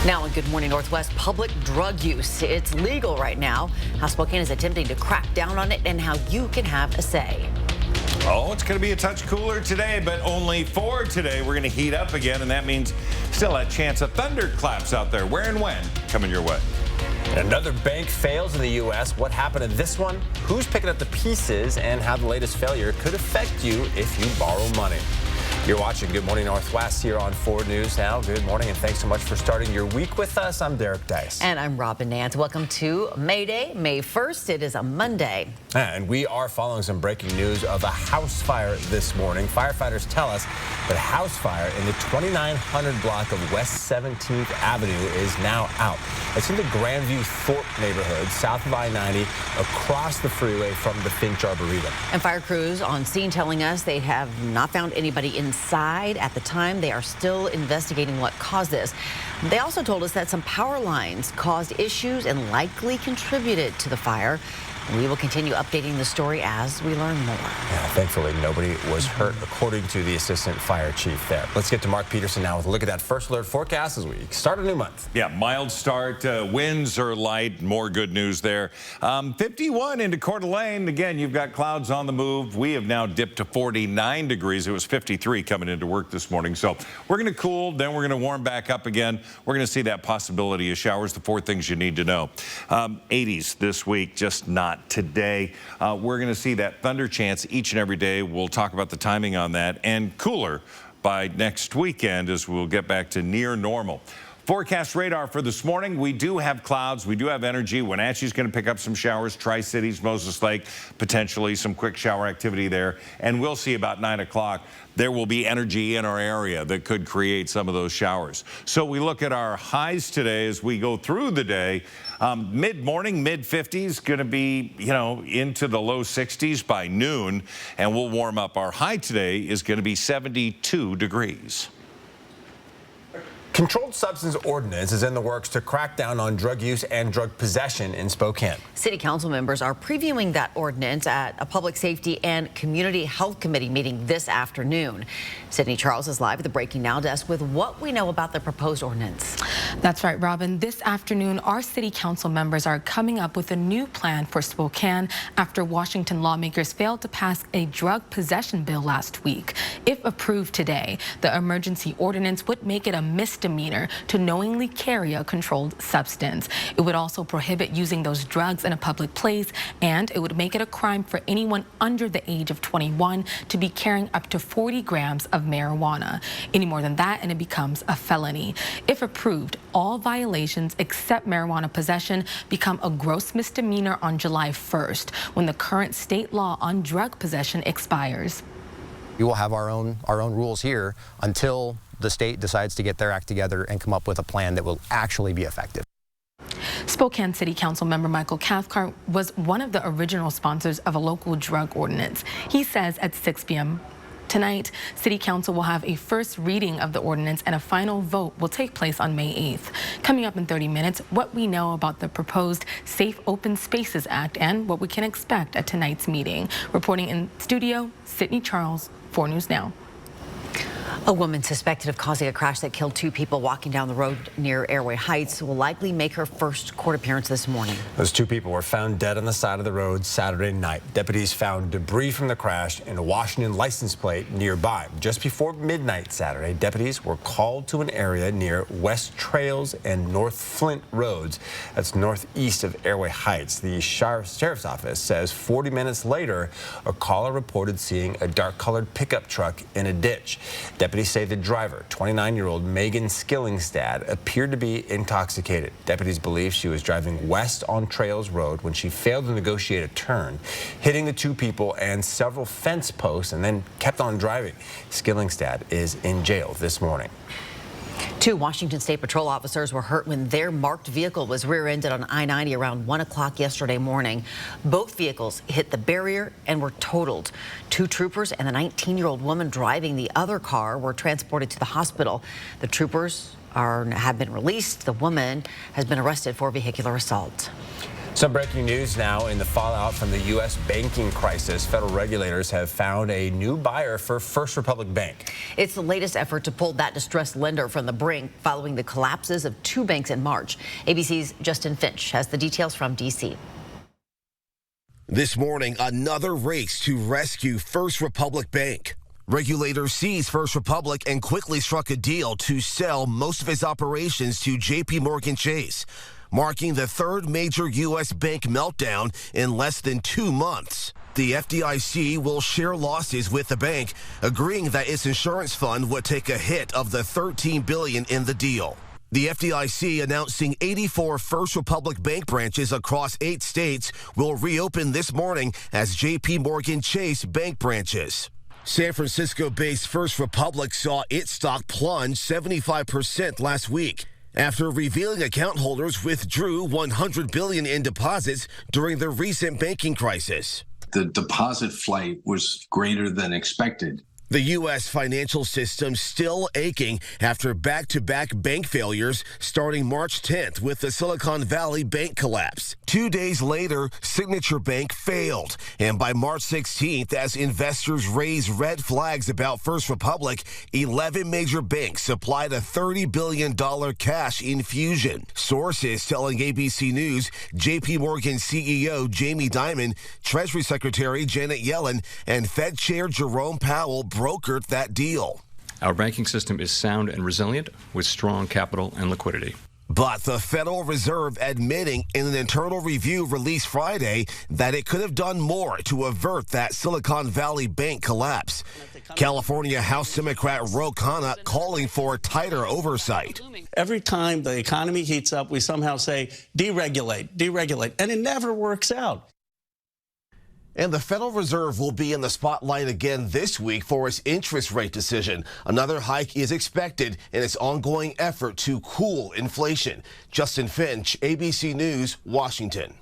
Now in Good Morning Northwest, public drug use. It's legal right now. How Spokane is attempting to crack down on it and how you can have a say. Oh, it's going to be a touch cooler today, but only for today. We're going to heat up again, and that means still a chance of thunderclaps out there. Where and when? Coming your way. Another bank fails in the U.S. What happened to this one? Who's picking up the pieces and how the latest failure could affect you if you borrow money? You're watching Good Morning Northwest here on 4 News Now. Good morning, and thanks so much for starting your week with us. I'm Derek Dice. And I'm Robin Nance. Welcome to May Day, May 1st. It is a Monday. And we are following some breaking news of a house fire this morning. Firefighters tell us that a house fire in the 2900 block of West 17th Avenue is now out. It's in the Grandview Thorpe neighborhood, south of I-90, across the freeway from the Finch Arboretum. And fire crews on scene telling us they have not found anybody inside at the time. They are still investigating what caused this. They also told us that some power lines caused issues and likely contributed to the fire. We will continue updating the story as we learn more. Yeah, thankfully, nobody was hurt, according to the assistant fire chief there. Let's get to Mark Peterson now with a look at that first alert forecast as we start a new month. Yeah, mild start. Winds are light. More good news there. 51 into Coeur d'Alene. Again, you've got clouds on the move. We have now dipped to 49 degrees. It was 53 coming into work this morning. So we're going to cool, then we're going to warm back up again. We're going to see that possibility of showers, the 4 things you need to know. 80s this week, just not today. We're going to see that thunder chance each and every day. We'll talk about the timing on that, and cooler by next weekend as we'll get back to near normal. Forecast radar for this morning. We do have clouds. We do have energy. Wenatchee's going to pick up some showers. Tri-Cities, Moses Lake, potentially some quick shower activity there. And we'll see about 9 o'clock. There will be energy in our area that could create some of those showers. So we look at our highs today as we go through the day. Mid-morning, mid-50s, going to be, into the low 60s by noon. And we'll warm up. Our high today is going to be 72 degrees. Controlled substance ordinance is in the works to crack down on drug use and drug possession in Spokane. City council members are previewing that ordinance at a public safety and community health committee meeting this afternoon. Sydney Charles is live at the Breaking Now desk with what we know about the proposed ordinance. That's right, Robin. This afternoon, our city council members are coming up with a new plan for Spokane after Washington lawmakers failed to pass a drug possession bill last week. If approved today, the emergency ordinance would make it a misdemeanor to knowingly carry a controlled substance. It would also prohibit using those drugs in a public place, and it would make it a crime for anyone under the age of 21 to be carrying up to 40 grams of marijuana. Any more than that, and it becomes a felony. If approved, all violations except marijuana possession become a gross misdemeanor on July 1st, when the current state law on drug possession expires. We will have our own rules here until the state decides to get their act together and come up with a plan that will actually be effective. Spokane City Council member Michael Cathcart was one of the original sponsors of a local drug ordinance. He says at 6 p.m. tonight, City Council will have a first reading of the ordinance and a final vote will take place on May 8th. Coming up in 30 minutes, what we know about the proposed Safe Open Spaces Act and what we can expect at tonight's meeting. Reporting in studio, Sydney Charles, 4 News Now. A woman suspected of causing a crash that killed 2 people walking down the road near Airway Heights will likely make her first court appearance this morning. Those 2 people were found dead on the side of the road Saturday night. Deputies found debris from the crash and a Washington license plate nearby. Just before midnight Saturday, deputies were called to an area near West Trails and North Flint Roads. That's northeast of Airway Heights. The sheriff's office says 40 minutes later, a caller reported seeing a dark-colored pickup truck in a ditch. Deputies say the driver, 29-year-old Megan Skillingstad, appeared to be intoxicated. Deputies believe she was driving west on Trails Road when she failed to negotiate a turn, hitting the 2 people and several fence posts, and then kept on driving. Skillingstad is in jail this morning. 2 Washington State Patrol officers were hurt when their marked vehicle was rear-ended on I-90 around 1 o'clock yesterday morning. Both vehicles hit the barrier and were totaled. 2 troopers and the 19-year-old woman driving the other car were transported to the hospital. The troopers have been released. The woman has been arrested for vehicular assault. Some breaking news now in the fallout from the U.S. banking crisis. Federal regulators have found a new buyer for First Republic Bank. It's the latest effort to pull that distressed lender from the brink following the collapses of two banks in March. ABC's Justin Finch has the details from D.C. This morning, another race to rescue First Republic Bank. Regulators seized First Republic and quickly struck a deal to sell most of its operations to JPMorgan Chase, marking the third major U.S. bank meltdown in less than 2 months. The FDIC will share losses with the bank, agreeing that its insurance fund would take a hit of the $13 billion in the deal. The FDIC announcing 84 First Republic Bank branches across 8 states will reopen this morning as JPMorgan Chase bank branches. San Francisco-based First Republic saw its stock plunge 75% last week after revealing account holders withdrew $100 billion in deposits during the recent banking crisis. The deposit flight was greater than expected. The U.S. financial system still aching after back-to-back bank failures starting March 10th with the Silicon Valley Bank collapse. 2 days later, Signature Bank failed. And by March 16th, as investors raised red flags about First Republic, 11 major banks supplied a $30 billion cash infusion. Sources telling ABC News, JPMorgan CEO Jamie Dimon, Treasury Secretary Janet Yellen, and Fed Chair Jerome Powell brokered that deal. Our banking system is sound and resilient with strong capital and liquidity. But the Federal Reserve admitting in an internal review released Friday that it could have done more to avert that Silicon Valley Bank collapse. California House Democrat Ro Khanna calling for tighter oversight. Every time the economy heats up, we somehow say deregulate, deregulate, and it never works out. And the Federal Reserve will be in the spotlight again this week for its interest rate decision. Another hike is expected in its ongoing effort to cool inflation. Justin Finch, ABC News, Washington.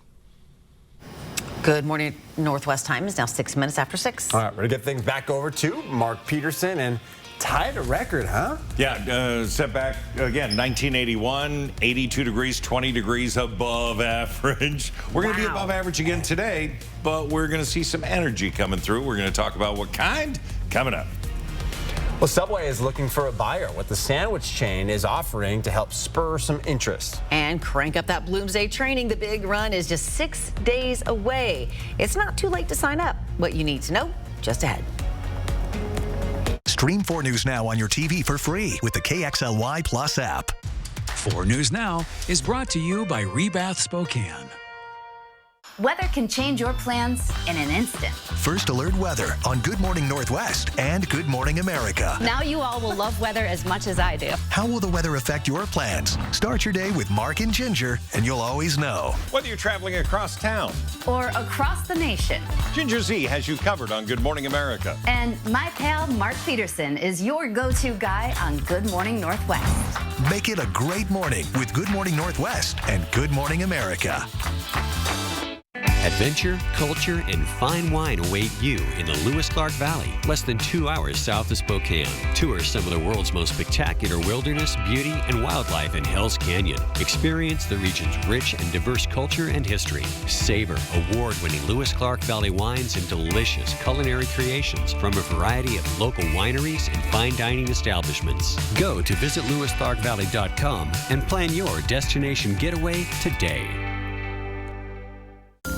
Good morning. Northwest time is now 6 minutes after 6. All right, we're going to get things back over to Mark Peterson and tied a record, huh? Yeah, setback again, 1981, 82 degrees, 20 degrees above average. We're going to be above average again today, but we're going to see some energy coming through. We're going to talk about what kind coming up. Well, Subway is looking for a buyer. What the sandwich chain is offering to help spur some interest. And crank up that Bloomsday training. The big run is just 6 days away. It's not too late to sign up. What you need to know, just ahead. Stream 4 News Now on your TV for free with the KXLY Plus app. 4 News Now is brought to you by Rebath Spokane. Weather can change your plans in an instant. First Alert Weather on Good Morning Northwest and Good Morning America. Now you all will love weather as much as I do. How will the weather affect your plans? Start your day with Mark and Ginger, and you'll always know. Whether you're traveling across town or across the nation, Ginger Z has you covered on Good Morning America. And my pal Mark Peterson is your go-to guy on Good Morning Northwest. Make it a great morning with Good Morning Northwest and Good Morning America. Adventure, culture, and fine wine await you in the Lewis-Clark Valley, less than 2 hours south of Spokane. Tour some of the world's most spectacular wilderness, beauty, and wildlife in Hell's Canyon. Experience the region's rich and diverse culture and history. Savor award-winning Lewis-Clark Valley wines and delicious culinary creations from a variety of local wineries and fine dining establishments. Go to visitlewisclarkvalley.com and plan your destination getaway today.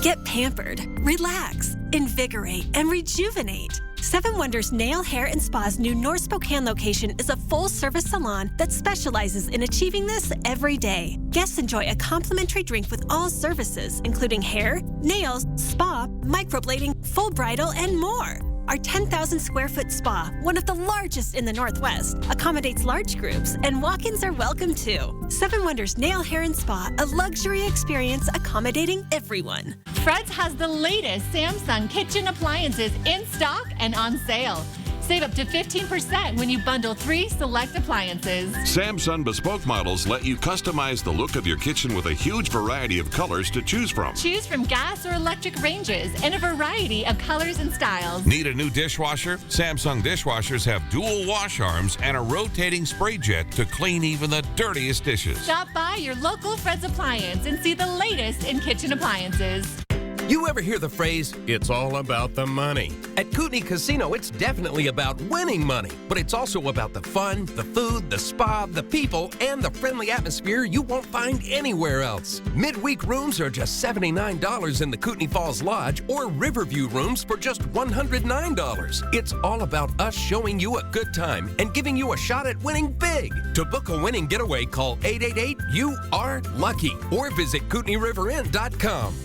Get pampered, relax, invigorate, and rejuvenate. Seven Wonders Nail, Hair, and Spa's new North Spokane location is a full-service salon that specializes in achieving this every day. Guests enjoy a complimentary drink with all services, including hair, nails, spa, microblading, full bridal, and more. Our 10,000 square foot spa, one of the largest in the Northwest, accommodates large groups, and walk-ins are welcome too. Seven Wonders Nail, Hair, and Spa, a luxury experience accommodating everyone. Fred's has the latest Samsung kitchen appliances in stock and on sale. Save up to 15% when you bundle 3 select appliances. Samsung bespoke models let you customize the look of your kitchen with a huge variety of colors to choose from. Choose from gas or electric ranges and a variety of colors and styles. Need a new dishwasher? Samsung dishwashers have dual wash arms and a rotating spray jet to clean even the dirtiest dishes. Stop by your local Fred's Appliance and see the latest in kitchen appliances. You ever hear the phrase, it's all about the money? At Kootenai Casino, it's definitely about winning money, but it's also about the fun, the food, the spa, the people, and the friendly atmosphere you won't find anywhere else. Midweek rooms are just $79 in the Kootenai Falls Lodge or Riverview rooms for just $109. It's all about us showing you a good time and giving you a shot at winning big. To book a winning getaway, call 888-YOU-ARE-LUCKY or visit KootenaiRiverInn.com.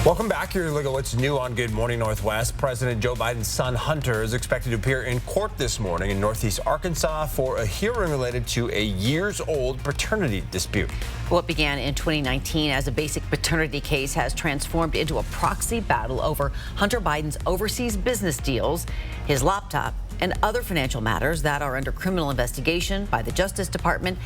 Welcome back. Here's a look at what's new on Good Morning Northwest. President Joe Biden's son, Hunter, is expected to appear in court this morning in Northeast Arkansas for a hearing related to a years-old paternity dispute. What began in 2019 as a basic paternity case has transformed into a proxy battle over Hunter Biden's overseas business deals, his laptop, and other financial matters that are under criminal investigation by the Justice Department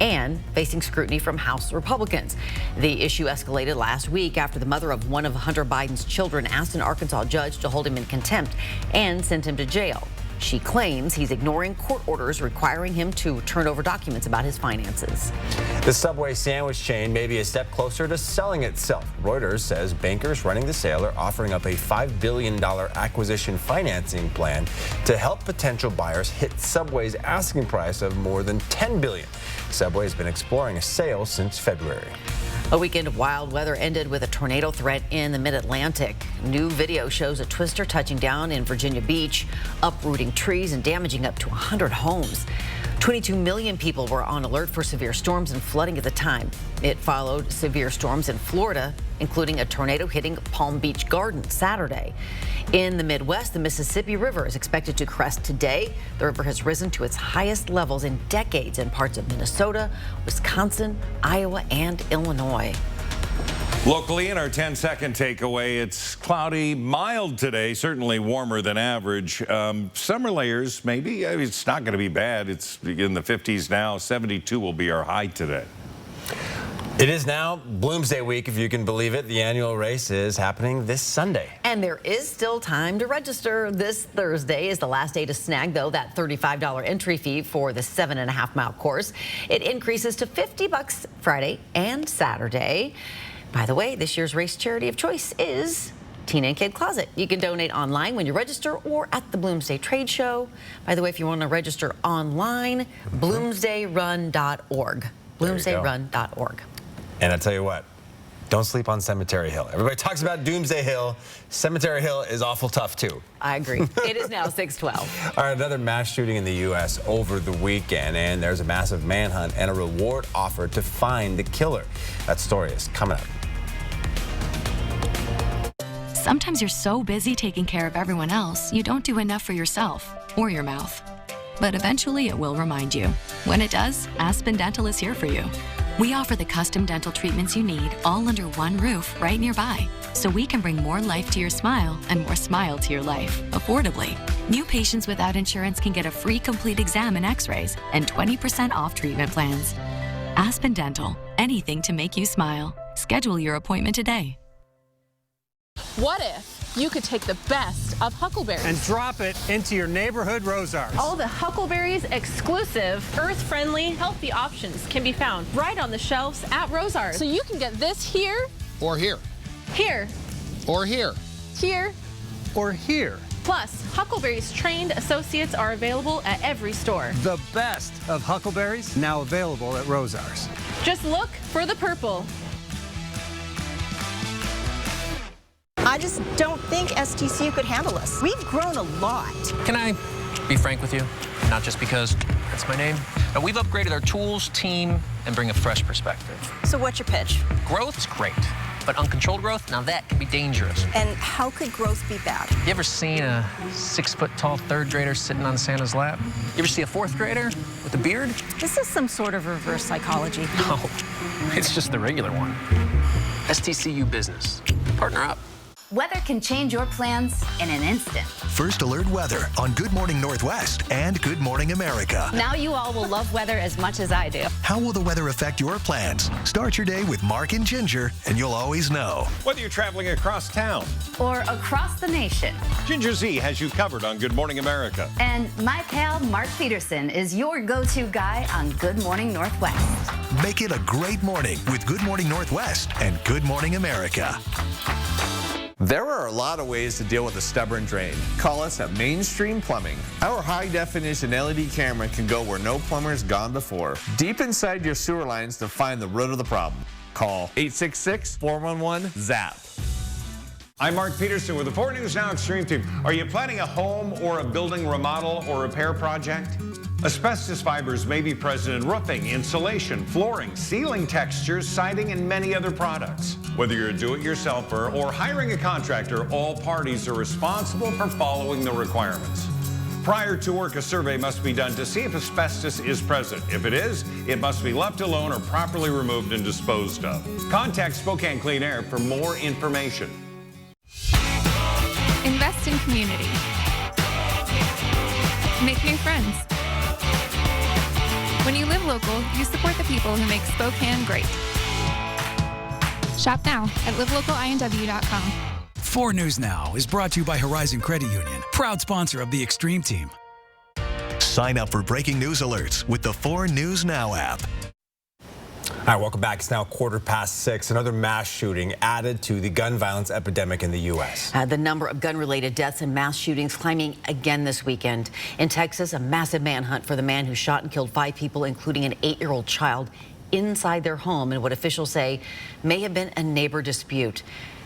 and facing scrutiny from House Republicans. The issue escalated last week after the mother of one of Hunter Biden's children asked an Arkansas judge to hold him in contempt and sent him to jail. She claims he's ignoring court orders requiring him to turn over documents about his finances. The Subway sandwich chain may be a step closer to selling itself. Reuters says bankers running the sale are offering up a $5 billion acquisition financing plan to help potential buyers hit Subway's asking price of more than $10 billion. Subway has been exploring a sale since February. A weekend of wild weather ended with a tornado threat in the mid-Atlantic. New video shows a twister touching down in Virginia Beach, uprooting trees and damaging up to 100 homes. 22 million people were on alert for severe storms and flooding at the time. It followed severe storms in Florida, including a tornado hitting Palm Beach Gardens Saturday. In the Midwest, the Mississippi River is expected to crest today. The river has risen to its highest levels in decades in parts of Minnesota, Wisconsin, Iowa, and Illinois. Locally, in our 10-second takeaway, it's cloudy, mild today, certainly warmer than average. Summer layers, maybe. It's not going to be bad. It's in the 50s now. 72 will be our high today. It is now Bloomsday week, if you can believe it. The annual race is happening this Sunday. And there is still time to register. This Thursday is the last day to snag, though, that $35 entry fee for the 7.5-mile course. It increases to $50 Friday and Saturday. By the way, this year's race charity of choice is Teen and Kid Closet. You can donate online when you register or at the Bloomsday Trade Show. By the way, if you want to register online, bloomsdayrun.org. Bloomsdayrun.org. And I tell you what, don't sleep on Cemetery Hill. Everybody talks about Doomsday Hill. Cemetery Hill is awful tough, too. I agree. It is now 6:12. All right, another mass shooting in the U.S. over the weekend, and there's a massive manhunt and a reward offered to find the killer. That story is coming up. Sometimes you're so busy taking care of everyone else, you don't do enough for yourself or your mouth. But eventually it will remind you. When it does, Aspen Dental is here for you. We offer the custom dental treatments you need all under one roof right nearby, so we can bring more life to your smile and more smile to your life, affordably. New patients without insurance can get a free complete exam and x-rays and 20% off treatment plans. Aspen Dental, anything to make you smile. Schedule your appointment today. What if you could take the best of Huckleberries and drop it into your neighborhood Rosars? All the Huckleberries exclusive, earth-friendly, healthy options can be found right on the shelves at Rosars. So you can get this here, or here, here, or here, here, or here. Plus, Huckleberries trained associates are available at every store. The best of Huckleberries now available at Rosars. Just look for the purple. I just don't think STCU could handle us. We've grown a lot. Can I be frank with you? Not just because that's my name. Now, we've upgraded our tools, team, and bring a fresh perspective. So what's your pitch? Growth is great, but uncontrolled growth, now that can be dangerous. And how could growth be bad? You ever seen a 6-foot-tall third grader sitting on Santa's lap? You ever see a fourth grader with a beard? This is some sort of reverse psychology. No, it's just the regular one. STCU Business. Partner up. Weather can change your plans in an instant. First Alert Weather on Good Morning Northwest and Good Morning America. Now you all will love weather as much as I do. How will the weather affect your plans? Start your day with Mark and Ginger, and you'll always know. Whether you're traveling across town Or across the nation. Ginger Z has you covered on Good Morning America. And my pal Mark Peterson is your go-to guy on Good Morning Northwest. Make it a great morning with Good Morning Northwest and Good Morning America. There are a lot of ways to deal with a stubborn drain. Call us at Mainstream Plumbing. Our high-definition LED camera can go where no plumber's gone before, deep inside your sewer lines to find the root of the problem. Call 866-411-ZAP. I'm Mark Peterson with the 4 News Now Extreme Team. Are you planning a home or a building remodel or repair project? Asbestos fibers may be present in roofing, insulation, flooring, ceiling textures, siding, and many other products. Whether you're a do-it-yourselfer or hiring a contractor, all parties are responsible for following the requirements. Prior to work, a survey must be done to see if asbestos is present. If it is, it must be left alone or properly removed and disposed of. Contact Spokane Clean Air for more information. Invest in community. Make new friends. When you live local, you support the people who make Spokane great. Shop now at livelocalinw.com. 4 News Now is brought to you by Horizon Credit Union, proud sponsor of the Extreme Team. Sign up for breaking news alerts with the 4 News Now app. All right, welcome back. It's now 6:15. Another mass shooting added to the gun violence epidemic in the U.S. The number of gun-related deaths and mass shootings climbing again this weekend. In Texas, a massive manhunt for the man who shot and killed 5 people, including an 8-year-old child, inside their home in what officials say may have been a neighbor dispute.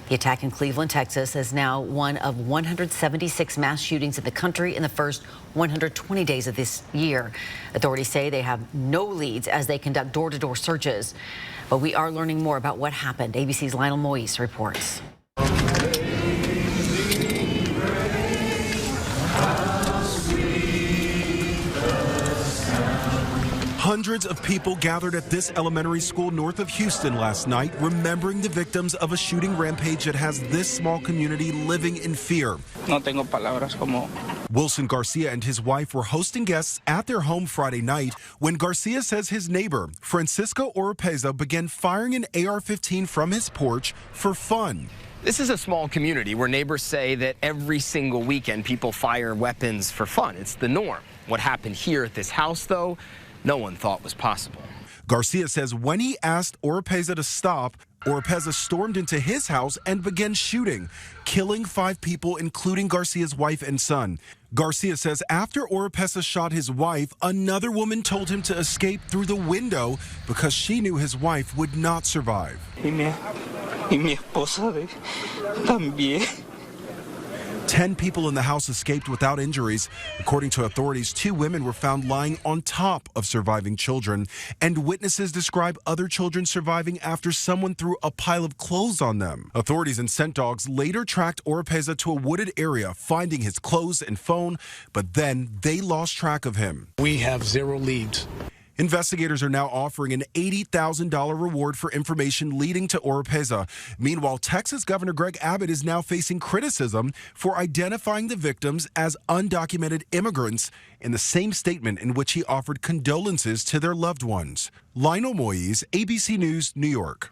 The attack in Cleveland, Texas, is now one of 176 mass shootings in the country in the first 120 days of this year. Authorities say they have no leads as they conduct door-to-door searches. But we are learning more about what happened. ABC's Lionel Moise reports. Hundreds of people gathered at this elementary school north of Houston last night, remembering the victims of a shooting rampage that has this small community living in fear. No tengo palabras como... Wilson Garcia and his wife were hosting guests at their home Friday night when Garcia says his neighbor, Francisco Oropeza, began firing an AR-15 from his porch for fun. This is a small community where neighbors say that every single weekend people fire weapons for fun. It's the norm. What happened here at this house, though, no one thought was possible. Garcia says when he asked Oropeza to stop, Oropeza stormed into his house and began shooting, killing 5 people, including Garcia's wife and son. Garcia says after Oropeza shot his wife, another woman told him to escape through the window because she knew his wife would not survive. Y mi esposa también. 10 people in the house escaped without injuries. According to authorities, 2 women were found lying on top of surviving children, and witnesses describe other children surviving after someone threw a pile of clothes on them. Authorities and scent dogs later tracked Oropeza to a wooded area, finding his clothes and phone, but then they lost track of him. We have 0 leads. Investigators are now offering an $80,000 reward for information leading to Oropeza. Meanwhile, Texas Governor Greg Abbott is now facing criticism for identifying the victims as undocumented immigrants in the same statement in which he offered condolences to their loved ones. Lionel Moise, ABC News, New York.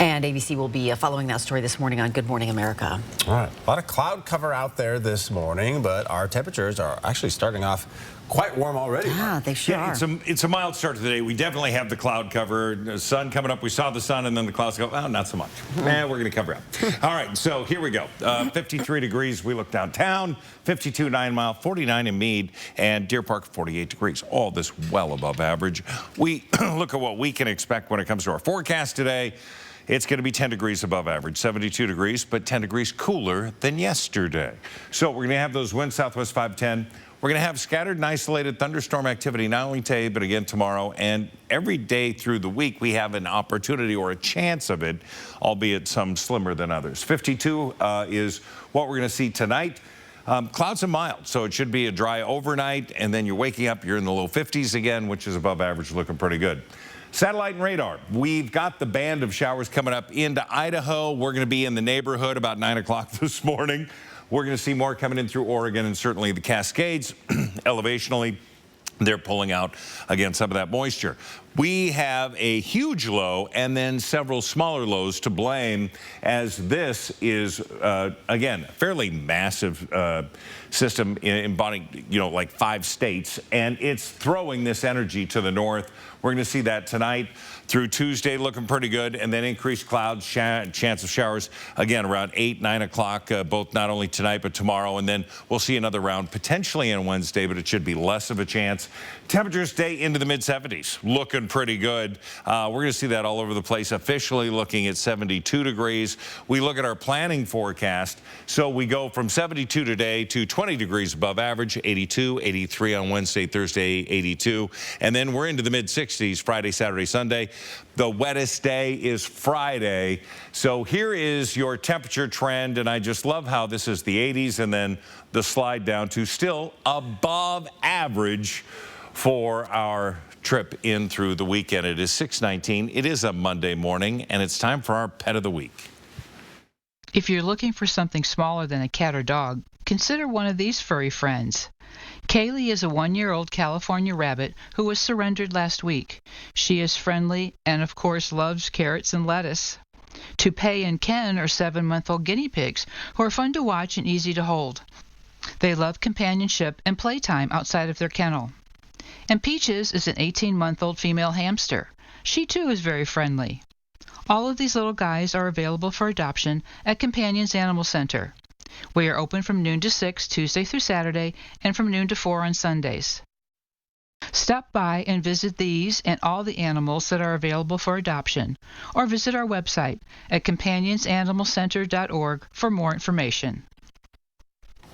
And ABC will be following that story this morning on Good Morning America. All right, a lot of cloud cover out there this morning, but our temperatures are actually starting off quite warm already. Yeah, they sure are. It's a mild start to the day. We definitely have the cloud cover. The sun coming up. We saw the sun, and then the clouds go, oh, not so much. We're going to cover up. All right, so here we go. 53 degrees. We look downtown. 52 9 Mile, 49 in Meade, and Deer Park, 48 degrees. All this well above average. We look at what we can expect when it comes to our forecast today. It's going to be 10 degrees above average, 72 degrees, but 10 degrees cooler than yesterday. So we're going to have those winds southwest 510. We're going to have scattered and isolated thunderstorm activity not only today, but again tomorrow. And every day through the week, we have an opportunity or a chance of it, albeit some slimmer than others. 52 is what we're going to see tonight. Clouds and mild, so it should be a dry overnight. And then you're waking up, you're in the low 50s again, which is above average, looking pretty good. Satellite and radar. We've got the band of showers coming up into Idaho. We're going to be in the neighborhood about 9 o'clock this morning. We're going to see more coming in through Oregon and certainly the Cascades. Elevationally, they're pulling out, again, some of that moisture. We have a huge low and then several smaller lows to blame, as this is, again, a fairly massive system embodying, like 5 states, and it's throwing this energy to the north. We're going to see that tonight through Tuesday, looking pretty good, and then increased clouds, chance of showers, again, around 8, 9 o'clock, both not only tonight but tomorrow, and then we'll see another round potentially on Wednesday, but it should be less of a chance. Temperatures stay into the mid-70s, looking pretty good. We're going to see that all over the place, officially looking at 72 degrees. We look at our planning forecast, so we go from 72 today to 20 degrees above average, 82, 83 on Wednesday, Thursday, 82, and then we're into the mid-60s Friday, Saturday, Sunday. The wettest day is Friday. So here is your temperature trend, and I just love how this is the 80s and then the slide down to still above average for our trip in through the weekend. It is 6:19. It is a Monday morning, and it's time for our Pet of the Week. If you're looking for something smaller than a cat or dog, consider one of these furry friends. Kaylee is a 1-year-old California rabbit who was surrendered last week. She is friendly and, of course, loves carrots and lettuce. Toupee and Ken are 7-month-old guinea pigs who are fun to watch and easy to hold. They love companionship and playtime outside of their kennel. And Peaches is an 18-month-old female hamster. She, too, is very friendly. All of these little guys are available for adoption at Companions Animal Center. We are open from noon to 6 Tuesday through Saturday and from noon to 4 on Sundays. Stop by and visit these and all the animals that are available for adoption, or visit our website at companionsanimalcenter.org for more information.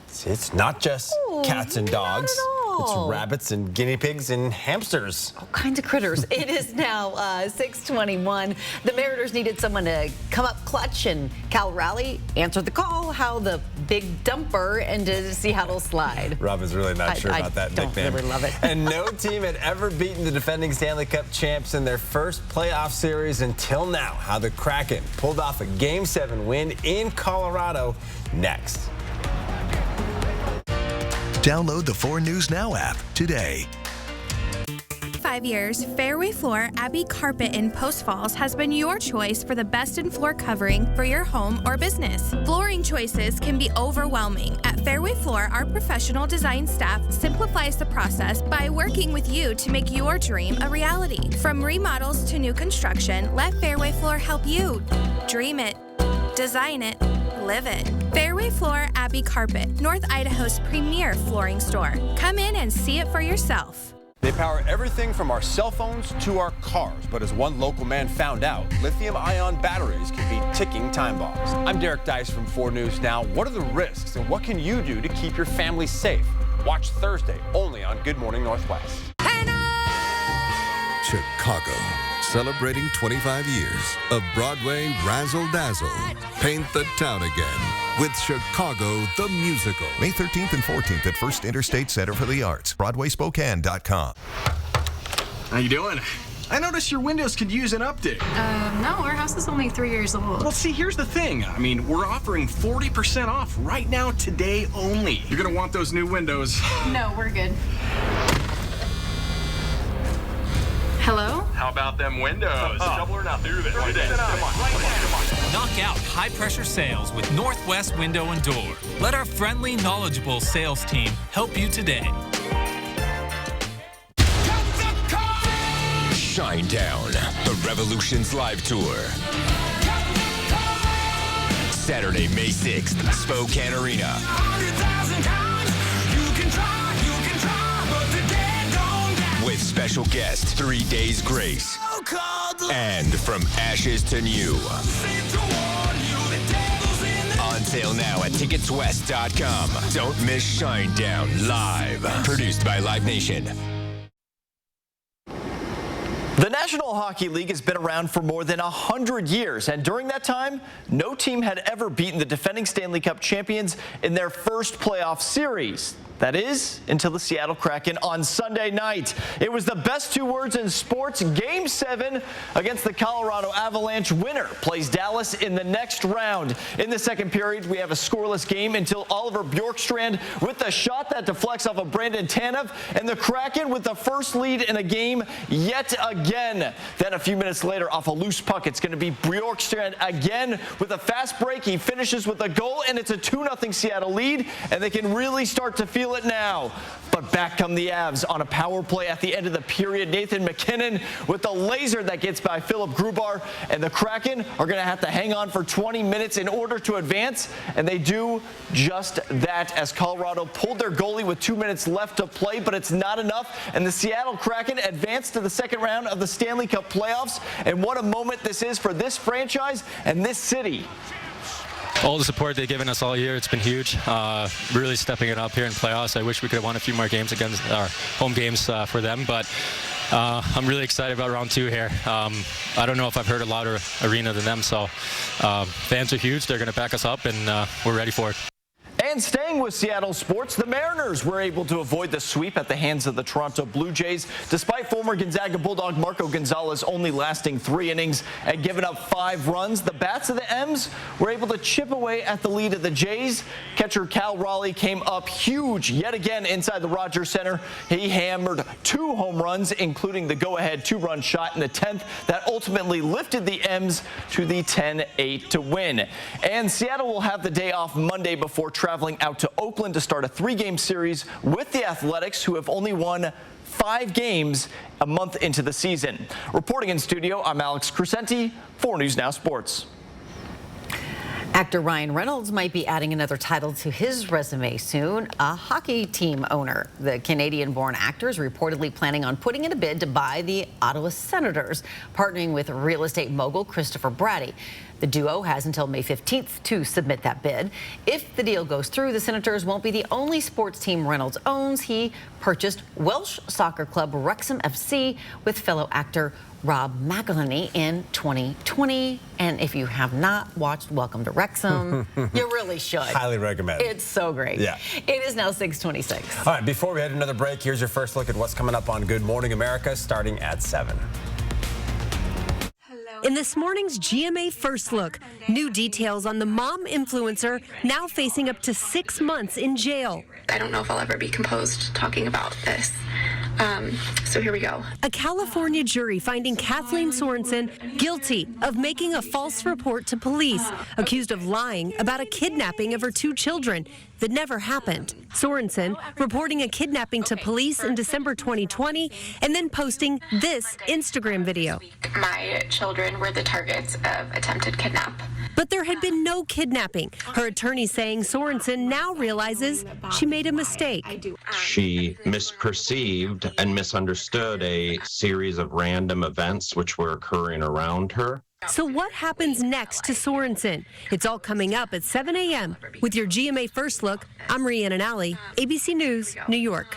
See, it's not just cats and dogs. It's rabbits and guinea pigs and hamsters. All kinds of critters. It is now 6:21. The Mariners needed someone to come up clutch, and Cal Raleigh answered the call. How the big dumper, and to see how it'll slide. Robin's really not sure about that nickname. I don't really love it. And no team had ever beaten the defending Stanley Cup champs in their first playoff series until now. How the Kraken pulled off a Game 7 win in Colorado. Next. Download the 4 News Now app today. 5 years, Fairway Floor Abbey Carpet in Post Falls has been your choice for the best in floor covering for your home or business. Flooring choices can be overwhelming. At Fairway Floor, our professional design staff simplifies the process by working with you to make your dream a reality. From remodels to new construction, let Fairway Floor help you dream it, design it, live it. Fairway Floor Abbey Carpet, North Idaho's premier flooring store. Come in and see it for yourself. They power everything from our cell phones to our cars. But as one local man found out, lithium-ion batteries can be ticking time bombs. I'm Derek Dice from 4 News Now. What are the risks and what can you do to keep your family safe? Watch Thursday only on Good Morning Northwest. Chicago, celebrating 25 years of Broadway razzle-dazzle. Paint the town again with Chicago the Musical. May 13th and 14th at First Interstate Center for the Arts, BroadwaySpokane.com. How you doing? I noticed your windows could use an update. No, our house is only 3 years old. Well, see, here's the thing. I mean, we're offering 40% off right now, today only. You're gonna want those new windows. No, we're good. Hello? How about them windows? Double or not through this. Come on. Knock out high-pressure sales with Northwest Window and Door. Let our friendly, knowledgeable sales team help you today. Shinedown, the Revolution's live tour. Saturday, May 6th, Spokane Arena. With special guest, 3 Days Grace. And From Ashes to New. On sale now at ticketswest.com. Don't miss Shinedown live. Produced by Live Nation. The National Hockey League has been around for more than 100 years, and during that time, no team had ever beaten the defending Stanley Cup champions in their first playoff series. That is, until the Seattle Kraken on Sunday night. It was the best 2 words in sports. Game 7 against the Colorado Avalanche. Winner plays Dallas in the next round. In the second period, we have a scoreless game until Oliver Bjorkstrand with a shot that deflects off of Brandon Tanev, and the Kraken with the first lead in a game yet again. Then a few minutes later, off a loose puck, it's going to be Bjorkstrand again with a fast break. He finishes with a goal, and it's a 2-0 Seattle lead, and they can really start to feel it now. But back come the Avs on a power play at the end of the period. Nathan McKinnon with the laser that gets by Philip Grubauer, and the Kraken are going to have to hang on for 20 minutes in order to advance, and they do just that as Colorado pulled their goalie with 2 minutes left to play, but it's not enough, and the Seattle Kraken advance to the second round of the Stanley Cup playoffs. And what a moment this is for this franchise and this city. All the support they've given us all year, it's been huge. Really stepping it up here in playoffs. I wish we could have won a few more games against our home games for them, but I'm really excited about round 2 here. I don't know if I've heard a louder arena than them, so fans are huge. They're going to back us up, and we're ready for it. And staying with Seattle sports, the Mariners were able to avoid the sweep at the hands of the Toronto Blue Jays, despite former Gonzaga Bulldog Marco Gonzalez only lasting 3 innings and giving up 5 runs. The bats of the M's were able to chip away at the lead of the Jays. Catcher Cal Raleigh came up huge yet again inside the Rogers Center. He hammered 2 home runs, including the go-ahead 2-run shot in the 10th that ultimately lifted the M's to the 10-8 to win. And Seattle will have the day off Monday before traveling out to Oakland to start a 3-game series with the Athletics, who have only won 5 games a month into the season. Reporting in studio, I'm Alex Crescenti for News Now Sports. Actor Ryan Reynolds might be adding another title to his resume soon, a hockey team owner. The Canadian-born actor is reportedly planning on putting in a bid to buy the Ottawa Senators, partnering with real estate mogul Christopher Brady. The duo has until May 15th to submit that bid. If the deal goes through, the Senators won't be the only sports team Reynolds owns. He purchased Welsh soccer club Wrexham FC with fellow actor Rob McElhenney in 2020. And if you have not watched Welcome to Wrexham, you really should. Highly recommend. It's so great. Yeah. It is now 6:26. All right, before we head to another break, here's your first look at what's coming up on Good Morning America, starting at 7. In this morning's GMA First Look, new details on the mom influencer now facing up to 6 months in jail. I don't know if I'll ever be composed talking about this. So here we go. A California jury finding Kathleen Sorensen guilty of making a false report to police, accused of lying about a kidnapping of her 2 children that never happened. Sorensen reporting a kidnapping to police in December 2020 and then posting this Instagram video. My children were the targets of attempted kidnap. But there had been no kidnapping. Her attorney saying Sorensen now realizes she made a mistake. She misperceived and misunderstood a series of random events which were occurring around her. So what happens next to Sorensen? It's all coming up at 7 a.m. With your GMA First Look, I'm Rhiannon Alley, ABC News, New York.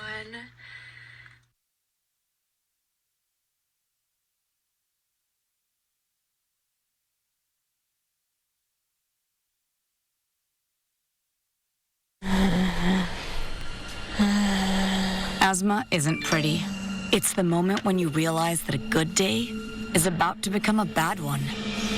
Asthma isn't pretty. It's the moment when you realize that a good day is about to become a bad one.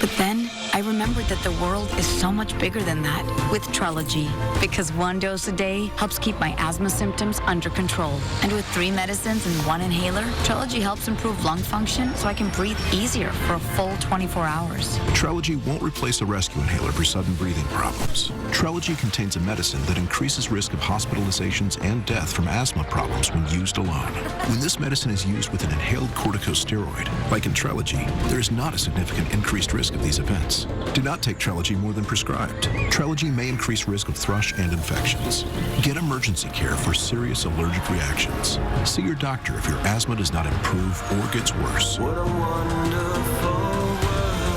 But then I remembered that the world is so much bigger than that with Trelegy, because 1 dose a day helps keep my asthma symptoms under control. And with 3 medicines and 1 inhaler, Trelegy helps improve lung function so I can breathe easier for a full 24 hours. Trelegy won't replace a rescue inhaler for sudden breathing problems. Trelegy contains a medicine that increases risk of hospitalizations and death from asthma problems when used alone. When this medicine is used with an inhaled corticosteroid, like in Trelegy, there is not a significant increased risk of these events. Do not take Trelegy more than prescribed. Trelegy may increase risk of thrush and infections. Get emergency care for serious allergic reactions. See your doctor if your asthma does not improve or gets worse.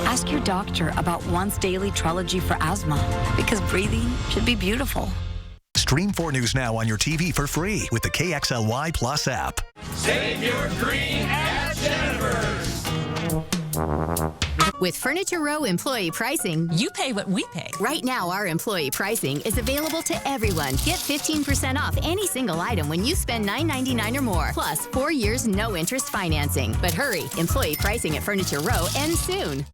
Ask your doctor about once daily Trelegy for asthma, because breathing should be beautiful. Stream 4 News Now on your TV for free with the KXLY Plus app. Save your green at Jennifer's. With Furniture Row employee pricing, you pay what we pay. Right now, our employee pricing is available to everyone. Get 15% off any single item when you spend $9.99 or more. Plus, 4 years no interest financing. But hurry, employee pricing at Furniture Row ends soon.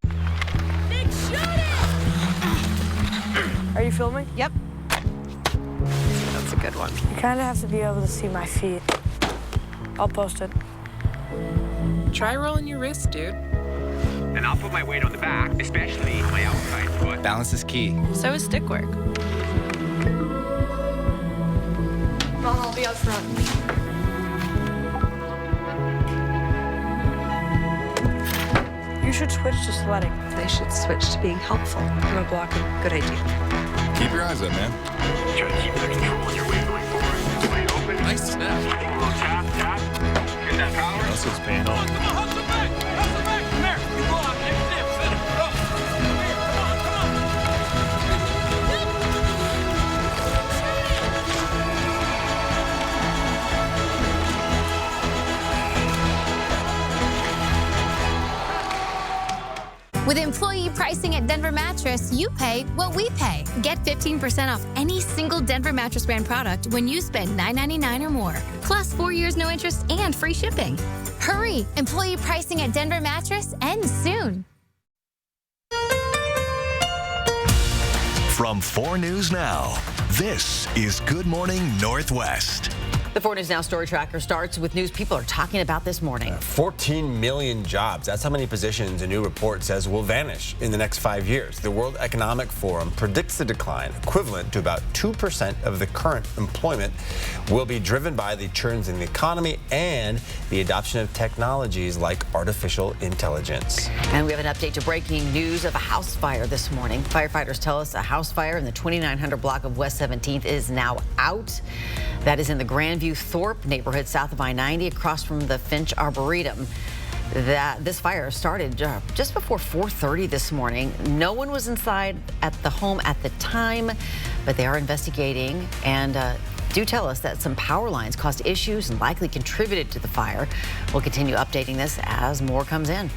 Are you filming? Yep. That's a good one. You kind of have to be able to see my feet. I'll post it. Try rolling your wrist, dude. And I'll put my weight on the back, especially my outside foot. Balance is key. So is stick work. Mom, I'll be out front. You should switch to sledding. They should switch to being helpful. I'm a blocker. Good idea. Keep your eyes up, man. Try to keep the control on your weight going forward. Weight open. Nice snap. A little tap, tap. Get that power. Russell's paying off. Come on, hustle back. Hustle back. Come here. You go out. Next step. Set it. Go. Come here. Come on. Come on. With employee pricing at Denver Mattress, you pay what we pay. Get 15% off any single Denver Mattress brand product when you spend $9.99 or more. Plus 4 years no interest and free shipping. Hurry! Employee pricing at Denver Mattress ends soon. From 4 News Now, this is Good Morning Northwest. The 4 News Now Story Tracker starts with news people are talking about this morning. 14 million jobs. That's how many positions a new report says will vanish in the next 5 years. The World Economic Forum predicts the decline, equivalent to about 2% of the current employment, will be driven by the churns in the economy and the adoption of technologies like artificial intelligence. And we have an update to breaking news of a house fire this morning. Firefighters tell us a house fire in the 2900 block of West 17th is now out. That is in the Grandview Thorpe neighborhood south of I-90 across from the Finch Arboretum. This fire started just before 4:30 this morning. No one was inside at the home at the time, but they are investigating and do tell us that some power lines caused issues and likely contributed to the fire. We'll continue updating this as more comes in.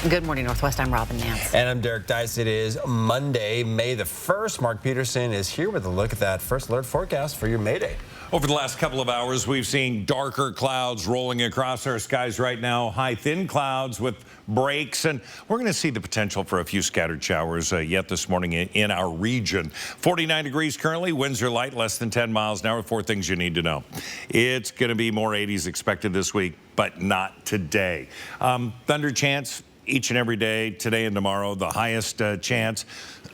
Good morning, Northwest. I'm Robin Nance. And I'm Derek Dice. It is Monday, May the 1st. Mark Peterson is here with a look at that first alert forecast for your May Day. Over the last couple of hours, we've seen darker clouds rolling across our skies right now, high thin clouds with breaks, and we're going to see the potential for a few scattered showers yet this morning in our region. 49 degrees currently, winds are light, less than 10 miles an hour. 4 things you need to know. It's going to be more 80s expected this week, but not today. Thunder chance each and every day, today and tomorrow, the highest chance.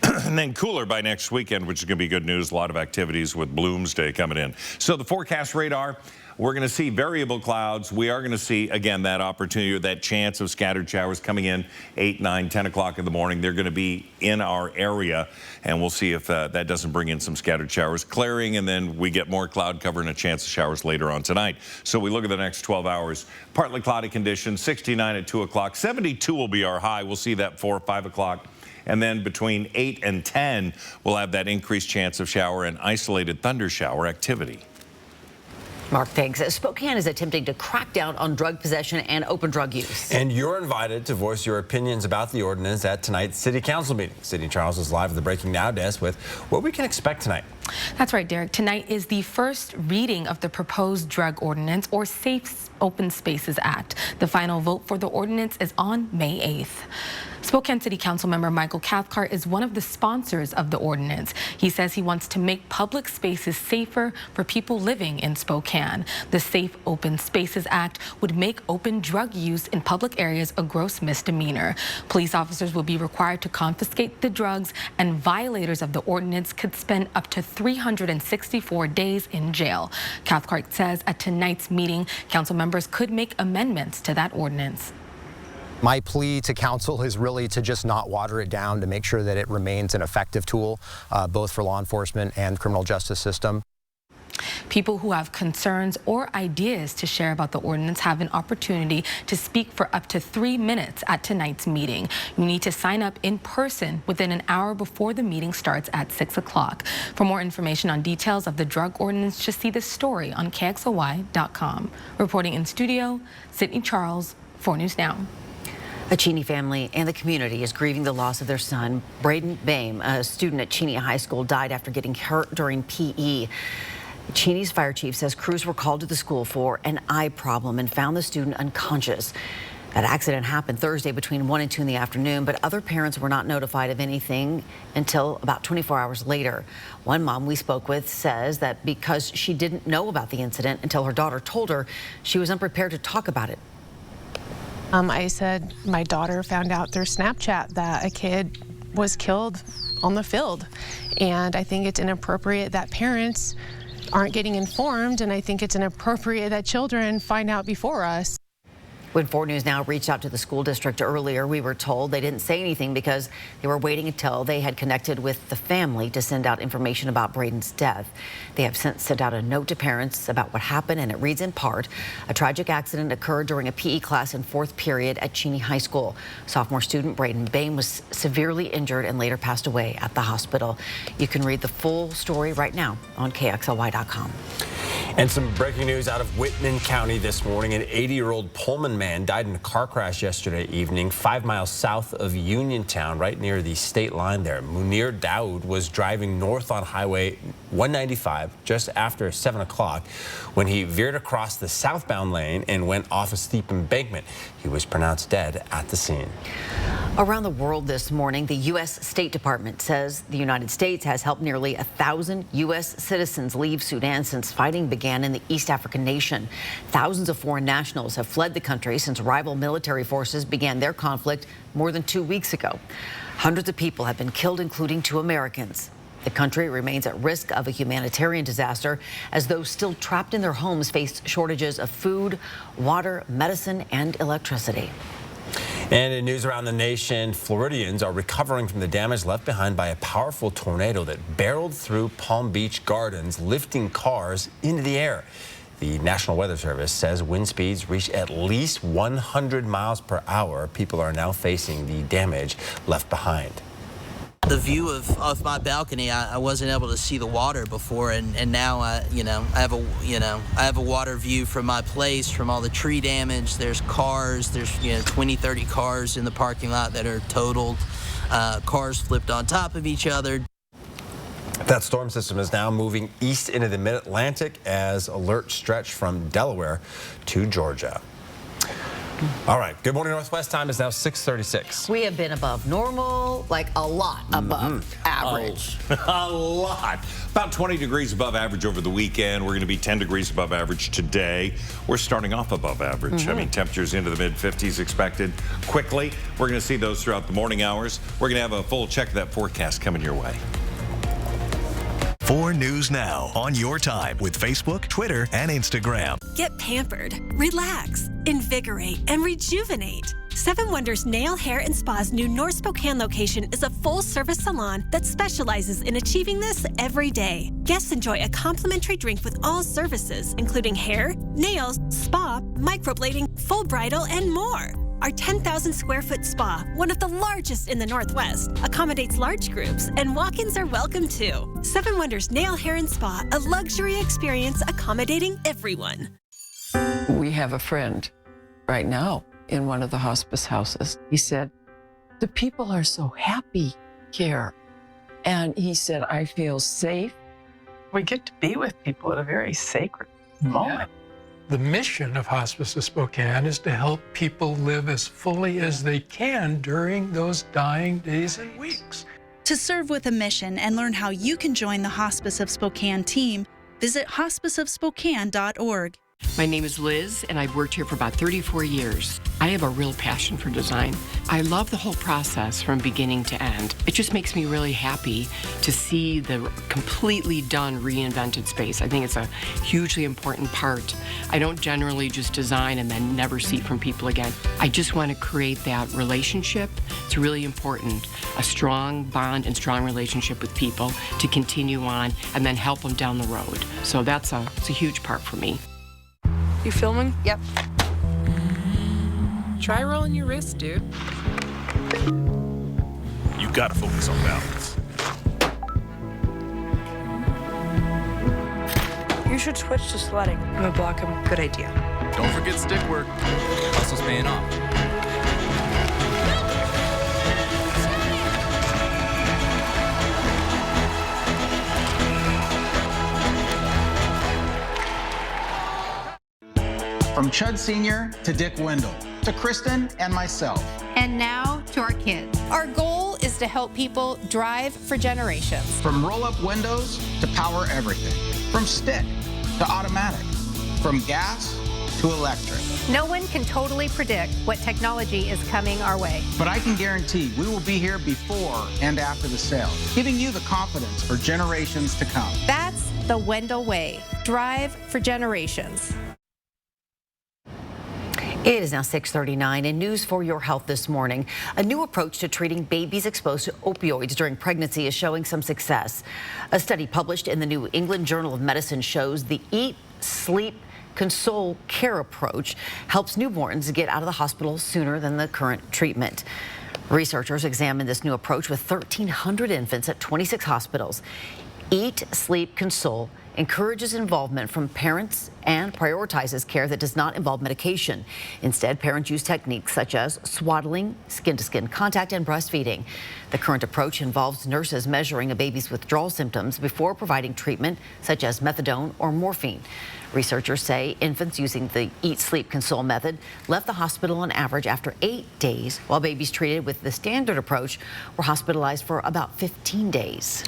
And then cooler by next weekend, which is going to be good news. A lot of activities with Bloomsday coming in. So the forecast radar, we're going to see variable clouds. We are going to see, again, that opportunity or that chance of scattered showers coming in 8, 9, 10 o'clock in the morning. They're going to be in our area, and we'll see if that doesn't bring in some scattered showers. Clearing, and then we get more cloud cover and a chance of showers later on tonight. So we look at the next 12 hours. Partly cloudy conditions, 69 at 2 o'clock. 72 will be our high. We'll see that 4 or 5 o'clock. And then between 8 and 10, we'll have that increased chance of shower and isolated thunder shower activity. Mark, thanks. Spokane is attempting to crack down on drug possession and open drug use. And you're invited to voice your opinions about the ordinance at tonight's City Council meeting. Sydney Charles is live at the Breaking Now desk with what we can expect tonight. That's right, Derek. Tonight is the first reading of the proposed drug ordinance, or Safe Open Spaces Act. The final vote for the ordinance is on May 8th. Spokane City Council member Michael Cathcart is one of the sponsors of the ordinance. He says he wants to make public spaces safer for people living in Spokane. The Safe Open Spaces Act would make open drug use in public areas a gross misdemeanor. Police officers will be required to confiscate the drugs, and violators of the ordinance could spend up to 364 days in jail. Cathcart says at tonight's meeting, council members could make amendments to that ordinance. My plea to council is really to just not water it down, to make sure that it remains an effective tool, both for law enforcement and criminal justice system. People who have concerns or ideas to share about the ordinance have an opportunity to speak for up to 3 minutes at tonight's meeting. You need to sign up in person within an hour before the meeting starts at 6 o'clock. For more information on details of the drug ordinance, just see this story on KXLY.com. Reporting in studio, Sydney Charles, 4 News Now. A Cheney family and the community is grieving the loss of their son. Braden Bame, a student at Cheney High School, died after getting hurt during PE. Cheney's fire chief says crews were called to the school for an eye problem and found the student unconscious. That accident happened Thursday between 1 and 2 in the afternoon, but other parents were not notified of anything until about 24 hours later. One mom we spoke with says that because she didn't know about the incident until her daughter told her, she was unprepared to talk about it. I said my daughter found out through Snapchat that a kid was killed on the field. And I think it's inappropriate that parents aren't getting informed, and I think it's inappropriate that children find out before us. When 4 News Now reached out to the school district earlier, we were told they didn't say anything because they were waiting until they had connected with the family to send out information about Braden's death. They have since sent out a note to parents about what happened, and it reads in part, a tragic accident occurred during a PE class in 4th period at Cheney High School. Sophomore student Braden Bame was severely injured and later passed away at the hospital. You can read the full story right now on KXLY.com. And some breaking news out of Whitman County this morning. An 80-year-old Pullman man died in a car crash yesterday evening 5 miles south of Uniontown, right near the state line there. Munir Daoud was driving north on Highway 195 just after 7 o'clock when he veered across the southbound lane and went off a steep embankment. He was pronounced dead at the scene. Around the world this morning, the U.S. State Department says the United States has helped nearly 1,000 U.S. citizens leave Sudan since fighting began in the East African nation. Thousands of foreign nationals have fled the country since rival military forces began their conflict more than 2 weeks ago. Hundreds of people have been killed, including 2 Americans. The country remains at risk of a humanitarian disaster as those still trapped in their homes face shortages of food, water, medicine, and electricity. And in news around the nation, Floridians are recovering from the damage left behind by a powerful tornado that barreled through Palm Beach Gardens, lifting cars into the air. The National Weather Service says wind speeds reached at least 100 miles per hour. People are now facing the damage left behind. The view of my balcony, I wasn't able to see the water before, and now I have a water view from my place, from all the tree damage. There's cars, there's 20, 30 cars in the parking lot that are totaled. Cars flipped on top of each other. That storm system is now moving east into the mid-Atlantic as alerts stretch from Delaware to Georgia. All right, Good Morning Northwest time is now 6:36. We have been above normal, like a lot above average. A lot. About 20 degrees above average over the weekend. We're going to be 10 degrees above average today. We're starting off above average. I mean, temperatures into the mid-50s expected quickly. We're going to see those throughout the morning hours. We're going to have a full check of that forecast coming your way. 4 News Now on your time with Facebook, Twitter, and Instagram. Get pampered, relax, invigorate, and rejuvenate. 7 Wonders Nail, Hair, and Spa's new North Spokane location is a full-service salon that specializes in achieving this every day. Guests enjoy a complimentary drink with all services, including hair, nails, spa, microblading, full bridal, and more. Our 10,000 square foot spa, one of the largest in the Northwest, accommodates large groups, and walk-ins are welcome too. 7 Wonders Nail, Hair, and Spa, a luxury experience accommodating everyone. We have a friend right now in one of the hospice houses. He said, the people are so happy here. And he said, I feel safe. We get to be with people at a very sacred moment. The mission of Hospice of Spokane is to help people live as fully as they can during those dying days and weeks. To serve with a mission and learn how you can join the Hospice of Spokane team, visit hospiceofspokane.org. My name is Liz, and I've worked here for about 34 years. I have a real passion for design. I love the whole process from beginning to end. It just makes me really happy to see the completely done, reinvented space. I think it's a hugely important part. I don't generally just design and then never see it from people again. I just want to create that relationship. It's really important, a strong bond and strong relationship with people to continue on and then help them down the road. So it's a huge part for me. You filming? Yep. Try rolling your wrist, dude. You gotta focus on balance. You should switch to sledding. I'm gonna block him. Good idea. Don't forget stick work. Hustle's paying off. From Chud Sr. to Dick Wendell, to Kristen and myself. And now to our kids. Our goal is to help people drive for generations. From roll-up windows to power everything. From stick to automatic. From gas to electric. No one can totally predict what technology is coming our way. But I can guarantee we will be here before and after the sale, giving you the confidence for generations to come. That's the Wendell way. Drive for generations. It is now 6:39 and news for your health this morning. A new approach to treating babies exposed to opioids during pregnancy is showing some success. A study published in the New England Journal of Medicine shows the Eat, Sleep, Console Care approach helps newborns get out of the hospital sooner than the current treatment. Researchers examined this new approach with 1,300 infants at 26 hospitals. Eat, Sleep, Console encourages involvement from parents and prioritizes care that does not involve medication. Instead, parents use techniques such as swaddling, skin-to-skin contact, and breastfeeding. The current approach involves nurses measuring a baby's withdrawal symptoms before providing treatment such as methadone or morphine. Researchers say infants using the Eat, Sleep, Console method left the hospital on average after 8 days, while babies treated with the standard approach were hospitalized for about 15 days.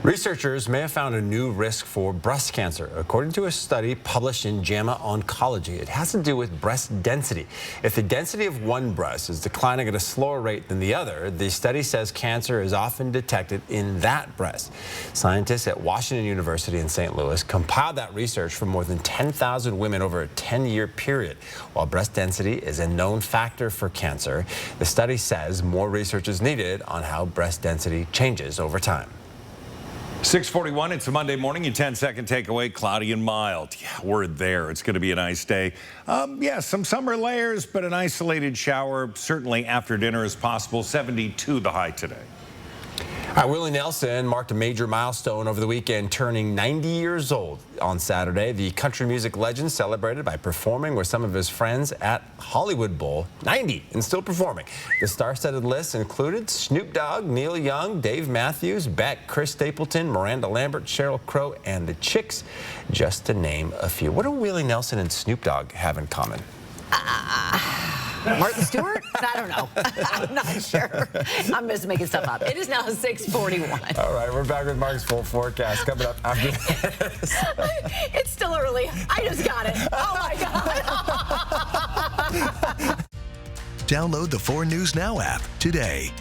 Researchers may have found a new risk for breast cancer. According to a study published in JAMA Oncology, it has to do with breast density. If the density of one breast is declining at a slower rate than the other, the study says cancer is often detected in that breast. Scientists at Washington University in St. Louis compiled that research from more than 10,000 women over a 10-year period. While breast density is a known factor for cancer, the study says more research is needed on how breast density changes over time. 6:41, it's a Monday morning, your 10-second takeaway, cloudy and mild. Yeah, we're there. It's going to be a nice day. Yeah, some summer layers, but an isolated shower certainly after dinner is possible. 72 the high today. Willie Nelson marked a major milestone over the weekend, turning 90 years old on Saturday. The country music legend celebrated by performing with some of his friends at Hollywood Bowl. 90 and still performing. The star-studded list included Snoop Dogg, Neil Young, Dave Matthews, Beck, Chris Stapleton, Miranda Lambert, Sheryl Crow, and the Chicks, just to name a few. What do Willie Nelson and Snoop Dogg have in common? Martin Stewart? I don't know. I'm not sure. I'm just making stuff up. It is now 6:41. All right, we're back with Mark's full forecast coming up after this. It's still early. I just got it. Oh, my God. Download the 4 News Now app today.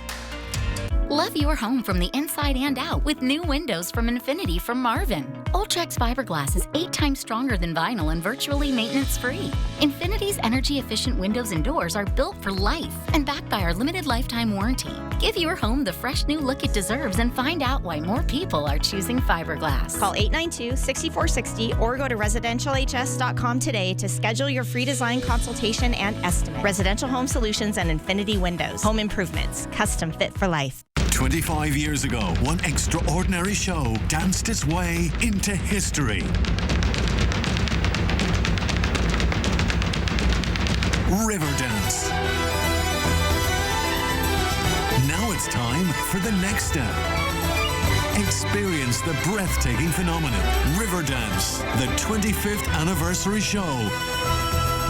Love your home from the inside and out with new windows from Infinity from Marvin. Ultrex fiberglass is 8 times stronger than vinyl and virtually maintenance-free. Infinity's energy-efficient windows and doors are built for life and backed by our limited lifetime warranty. Give your home the fresh new look it deserves and find out why more people are choosing fiberglass. Call 892-6460 or go to residentialhs.com today to schedule your free design consultation and estimate. Residential Home Solutions and Infinity Windows. Home improvements. Custom fit for life. 25 years ago, one extraordinary show danced its way into history. Riverdance. Now it's time for the next step. Experience the breathtaking phenomenon, Riverdance, the 25th anniversary show.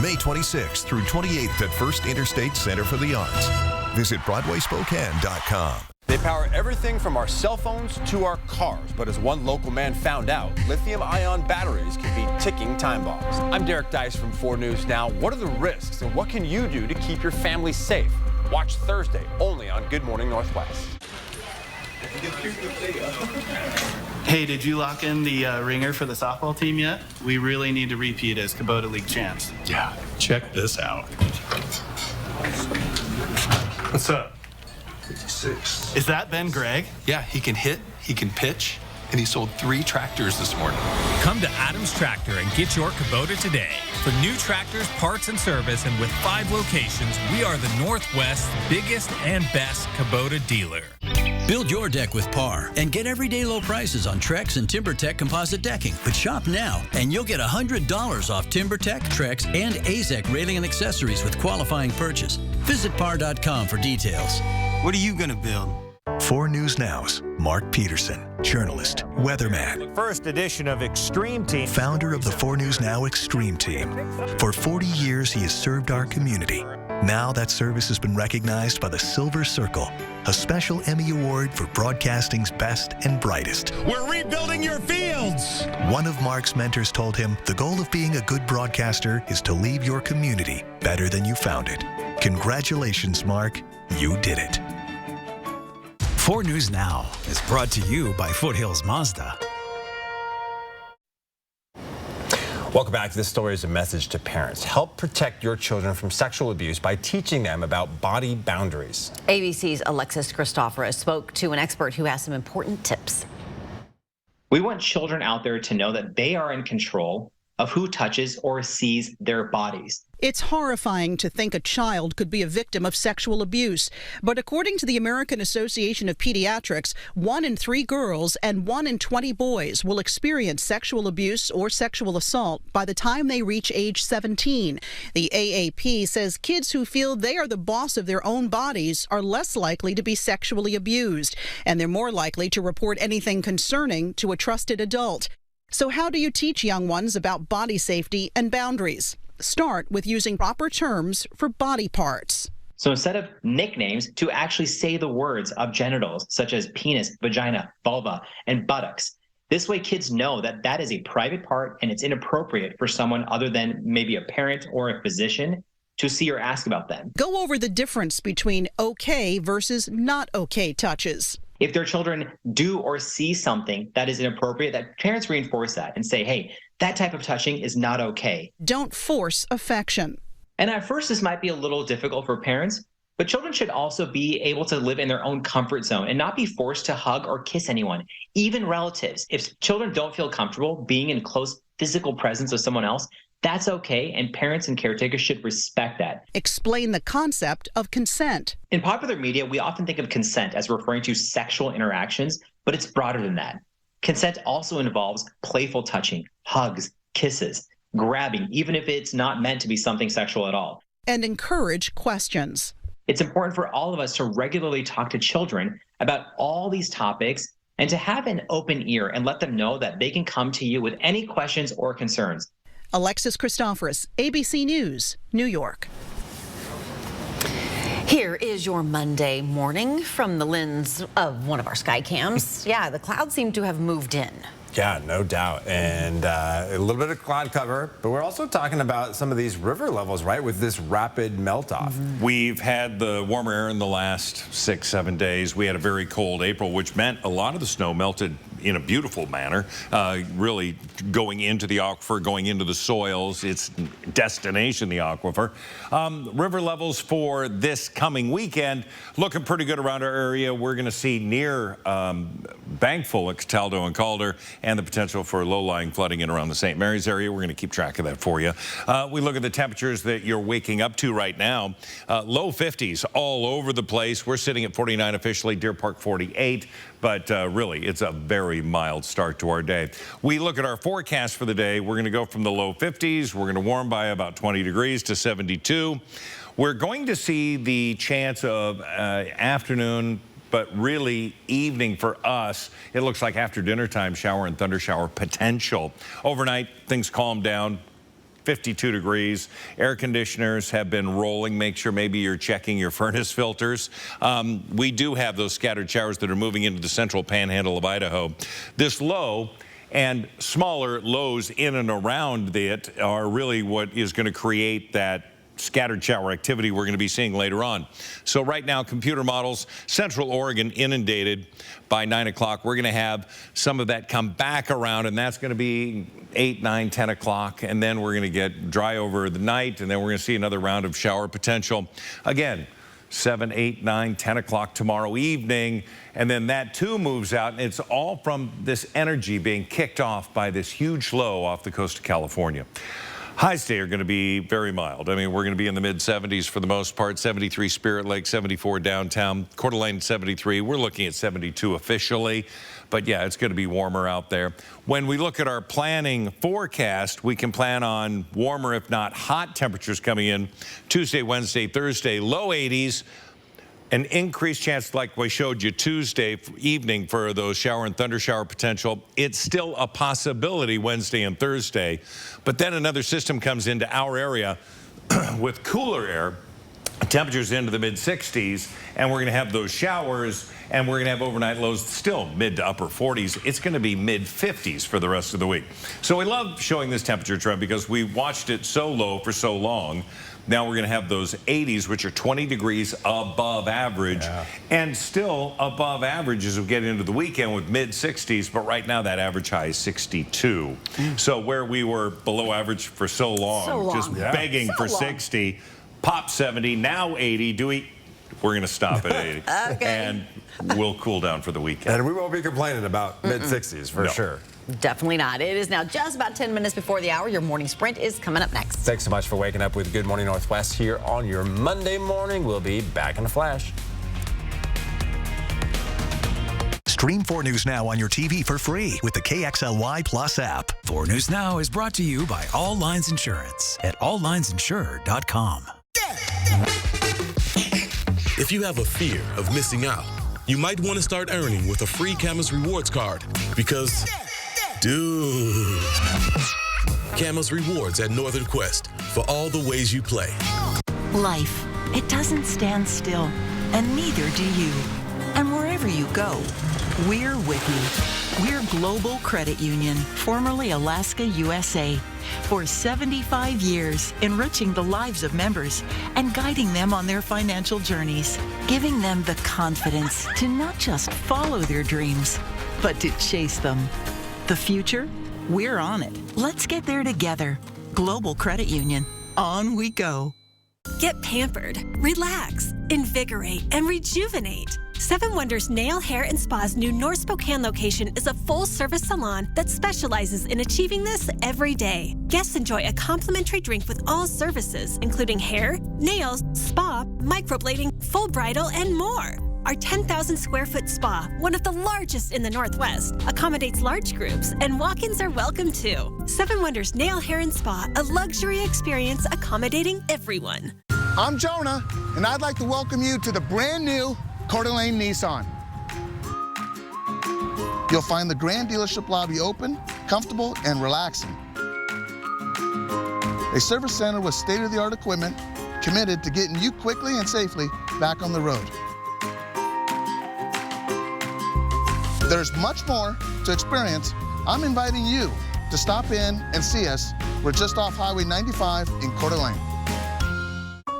May 26th through 28th at First Interstate Center for the Arts. Visit BroadwaySpokane.com. They power everything from our cell phones to our cars. But as one local man found out, lithium-ion batteries can be ticking time bombs. I'm Derek Dice from 4 News Now. What are the risks and what can you do to keep your family safe? Watch Thursday only on Good Morning Northwest. Hey, did you lock in the ringer for the softball team yet? We really need to repeat as Kubota League champs. Yeah, check this out. What's up? 56. Is that Ben Gregg? Yeah, he can hit, he can pitch, and he sold 3 tractors this morning. Come to Adams Tractor and get your Kubota today. For new tractors, parts, and service, and with 5 locations, we are the Northwest's biggest and best Kubota dealer. Build your deck with Par and get everyday low prices on Trex and TimberTech composite decking. But shop now and you'll get $100 off TimberTech, Trex, and AZEK railing and accessories with qualifying purchase. Visit par.com for details. What are you going to build? 4 News Now's Mark Peterson, journalist, weatherman, First edition of Extreme Team. founder of the 4 News Now Extreme Team. For 40 years, he has served our community. Now that service has been recognized by the Silver Circle, a special Emmy Award for broadcasting's best and brightest. We're rebuilding your fields. One of Mark's mentors told him the goal of being a good broadcaster is to leave your community better than you found it. Congratulations, Mark. You did it. 4 News Now is brought to you by Foothills Mazda. Welcome back. This story is a message to parents. Help protect your children from sexual abuse by teaching them about body boundaries. ABC's Alexis Christoforous spoke to an expert who has some important tips. We want children out there to know that they are in control of who touches or sees their bodies. It's horrifying to think a child could be a victim of sexual abuse. But according to the American Association of Pediatrics, 1 in 3 girls and 1 in 20 boys will experience sexual abuse or sexual assault by the time they reach age 17. The AAP says kids who feel they are the boss of their own bodies are less likely to be sexually abused, and they're more likely to report anything concerning to a trusted adult. So how do you teach young ones about body safety and boundaries? Start with using proper terms for body parts. So instead of nicknames, to actually say the words of genitals, such as penis, vagina, vulva, and buttocks. This way kids know that that is a private part and it's inappropriate for someone other than maybe a parent or a physician to see or ask about them. Go over the difference between okay versus not okay touches. If their children do or see something that is inappropriate, that parents reinforce that and say, hey, that type of touching is not okay. Don't force affection. And at first, this might be a little difficult for parents, but children should also be able to live in their own comfort zone and not be forced to hug or kiss anyone, even relatives. If children don't feel comfortable being in close physical presence of someone else, that's okay, and parents and caretakers should respect that. Explain the concept of consent. In popular media, we often think of consent as referring to sexual interactions, but it's broader than that. Consent also involves playful touching, hugs, kisses, grabbing, even if it's not meant to be something sexual at all. And encourage questions. It's important for all of us to regularly talk to children about all these topics and to have an open ear and let them know that they can come to you with any questions or concerns. Alexis Christoforous, ABC News, New York. Here is your Monday morning from the lens of one of our sky cams. Yeah, the clouds seem to have moved in. Yeah, no doubt. And a little bit of cloud cover, but we're also talking about some of these river levels, right, with this rapid melt-off. We've had the warmer air in the last 6-7 days. We had a very cold April, which meant a lot of the snow melted in a beautiful manner, really going into the aquifer, going into the soils, its destination, the aquifer. River levels for this coming weekend looking pretty good around our area. We're going to see near Bankfull, Cataldo and Calder, and the potential for low-lying flooding in around the St. Mary's area. We're going to keep track of that for you. We look at the temperatures that you're waking up to right now. Low 50s all over the place. We're sitting at 49 officially, Deer Park 48, but really it's a very mild start to our day. We look at our forecast for the day. We're going to go from the low 50s. We're going to warm by about 20 degrees to 72. We're going to see the chance of afternoon, but really evening for us. It looks like after dinner time, shower and thunder shower potential. Overnight, things calm down. 52 degrees. Air conditioners have been rolling. Make sure maybe you're checking your furnace filters. We do have those scattered showers that are moving into the central panhandle of Idaho. This low and smaller lows in and around it are really what is going to create that scattered shower activity we're going to be seeing later on. So right now, computer models, Central Oregon inundated. By 9 o'clock, we're going to have some of that come back around, and that's going to be 8, 9, 10 o'clock, and then we're going to get dry over the night, and then we're going to see another round of shower potential. Again, 7, 8, 9, 10 o'clock tomorrow evening, and then that too moves out, and it's all from this energy being kicked off by this huge low off the coast of California. Highs today are going to be very mild. I mean, we're going to be in the mid-70s for the most part. 73 Spirit Lake, 74 downtown. Coeur d'Alene, 73. We're looking at 72 officially. But yeah, it's going to be warmer out there. When we look at our planning forecast, we can plan on warmer, if not hot temperatures coming in Tuesday, Wednesday, Thursday. Low 80s. An increased chance, like we showed you Tuesday evening, for those shower and thunder shower potential. It's still a possibility Wednesday and Thursday. But then another system comes into our area with cooler air, temperatures into the mid-60s, and we're going to have those showers, and we're going to have overnight lows still mid to upper 40s. It's going to be mid-50s for the rest of the week. So we love showing this temperature trend because we watched it so low for so long. Now we're going to have those 80s, which are 20 degrees above average, and still above average as we get into the weekend with mid-60s. But right now that average high is 62. So where we were below average for so long, just begging for 60, pop 70, now 80. We're going to stop at 80. And we'll cool down for the weekend. And we won't be complaining about mid-60s for sure. Definitely not. It is now just about 10 minutes before the hour. Your morning sprint is coming up next. Thanks so much for waking up with Good Morning Northwest here on your Monday morning. We'll be back in a flash. Stream 4 News Now on your TV for free with the KXLY Plus app. 4 News Now is brought to you by All Lines Insurance at alllinesinsured.com. If you have a fear of missing out, you might want to start earning with a free Camas Rewards card because, dude, Camas Rewards at Northern Quest for all the ways you play. Life, it doesn't stand still, and neither do you. And wherever you go, we're with you. We're Global Credit Union, formerly Alaska USA. For 75 years, enriching the lives of members and guiding them on their financial journeys, giving them the confidence to not just follow their dreams, but to chase them. The future? We're on it. Let's get there together. Global Credit Union. On we go. Get pampered, relax, invigorate, and rejuvenate. Seven Wonders Nail, Hair, and Spa's new North Spokane location is a full-service salon that specializes in achieving this every day. Guests enjoy a complimentary drink with all services, including hair, nails, spa, microblading, full bridal, and more. Our 10,000 square foot spa, one of the largest in the Northwest, accommodates large groups, and walk-ins are welcome too. Seven Wonders Nail, Hair, and Spa, a luxury experience accommodating everyone. I'm Jonah, and I'd like to welcome you to the brand new Coeur d'Alene Nissan. You'll find the grand dealership lobby open, comfortable, and relaxing. A service center with state-of-the-art equipment committed to getting you quickly and safely back on the road. There's much more to experience. I'm inviting you to stop in and see us. We're just off Highway 95 in Coeur d'Alene.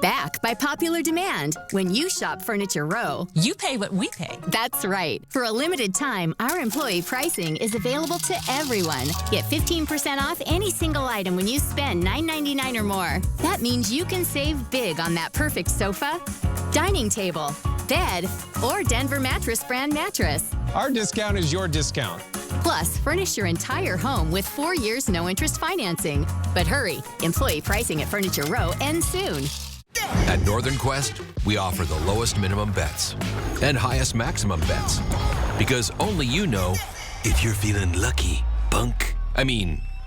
Back by popular demand. When you shop Furniture Row, you pay what we pay. That's right. For a limited time, our employee pricing is available to everyone. Get 15% off any single item when you spend $9.99 or more. That means you can save big on that perfect sofa, dining table, bed, or Denver Mattress brand mattress. Our discount is your discount. Plus, furnish your entire home with 4 years no-interest financing. But hurry, employee pricing at Furniture Row ends soon. At Northern Quest, we offer the lowest minimum bets and highest maximum bets because only you know if you're feeling lucky,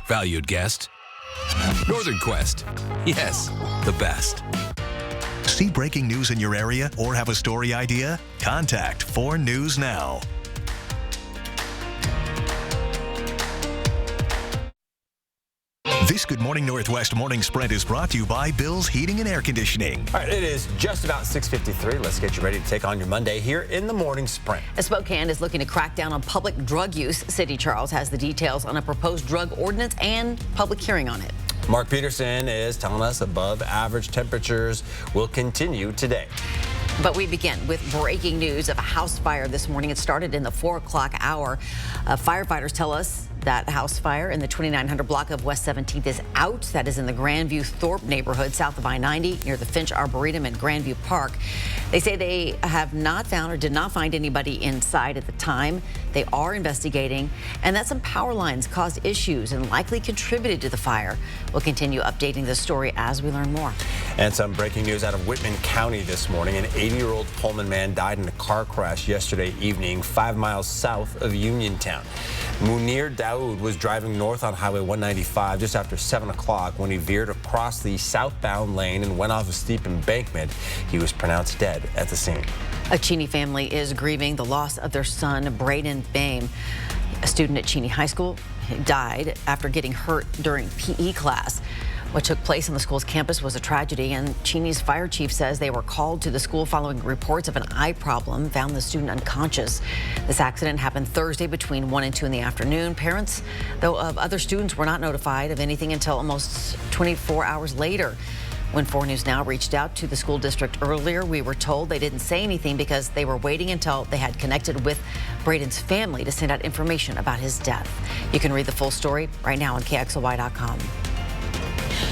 valued guest. Northern Quest, yes, the best. See breaking news in your area or have a story idea? Contact 4 News Now. This Good Morning Northwest morning spread is brought to you by Bill's Heating and Air Conditioning. All right, it is just about 6:53. Let's get you ready to take on your Monday here in the morning sprint. Spokane is looking to crack down on public drug use. City Charles has the details on a proposed drug ordinance and public hearing on it. Mark Peterson is telling us above average temperatures will continue today. But we begin with breaking news of a house fire this morning. It started in the 4 o'clock hour. Firefighters tell us that house fire in the 2900 block of West 17th is out. That is in the Grandview Thorpe neighborhood south of I-90 near the Finch Arboretum and Grandview Park. They say they have not found or did not find anybody inside at the time. They are investigating and that some power lines caused issues and likely contributed to the fire. We'll continue updating this story as we learn more. And some breaking news out of Whitman County this morning. An 80-year-old Pullman man died in a car crash yesterday evening 5 miles south of Uniontown. Munir Daoud was driving north on Highway 195 just after 7 o'clock when he veered across the southbound lane and went off a steep embankment. He was pronounced dead at the scene. A Cheney family is grieving the loss of their son, Braden Bame, a student at Cheney High School. He died after getting hurt during PE class. What took place on the school's campus was a tragedy, and Cheney's fire chief says they were called to the school following reports of an eye problem, found the student unconscious. This accident happened Thursday between 1 and 2 in the afternoon. Parents, though, of other students were not notified of anything until almost 24 hours later. When 4 News Now reached out to the school district earlier, we were told they didn't say anything because they were waiting until they had connected with Braden's family to send out information about his death. You can read the full story right now on KXLY.com.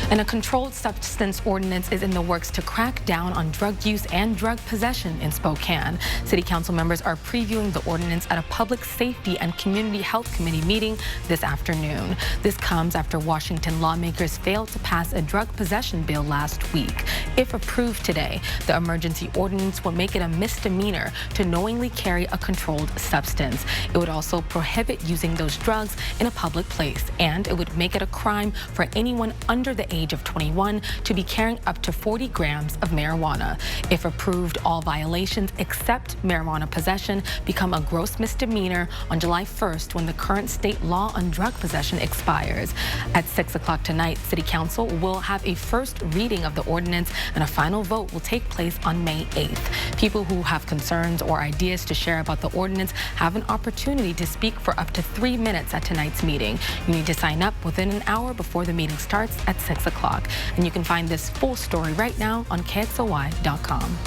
And a controlled substance ordinance is in the works to crack down on drug use and drug possession in Spokane. City council members are previewing the ordinance at a public safety and community health committee meeting this afternoon. This comes after Washington lawmakers failed to pass a drug possession bill last week. If approved today, the emergency ordinance will make it a misdemeanor to knowingly carry a controlled substance. It would also prohibit using those drugs in a public place, and it would make it a crime for anyone under the age of 21 to be carrying up to 40 grams of marijuana. If approved, all violations except marijuana possession become a gross misdemeanor on July 1st when the current state law on drug possession expires. At 6 o'clock tonight, City Council will have a first reading of the ordinance and a final vote will take place on May 8th. People who have concerns or ideas to share about the ordinance have an opportunity to speak for up to 3 minutes at tonight's meeting. You need to sign up within an hour before the meeting starts at 6 o'clock. And you can find this full story right now on KXLY.com.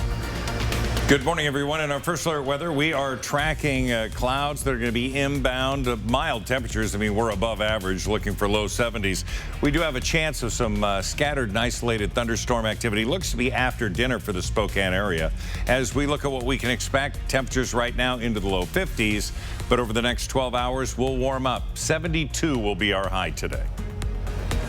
Good morning, everyone. In our first alert weather, we are tracking clouds that are going to be inbound. Mild temperatures. I mean, we're above average, looking for low 70s. We do have a chance of some scattered and isolated thunderstorm activity. Looks to be after dinner for the Spokane area. As we look at what we can expect, temperatures right now into the low 50s, but over the next 12 hours, we'll warm up. 72 will be our high today.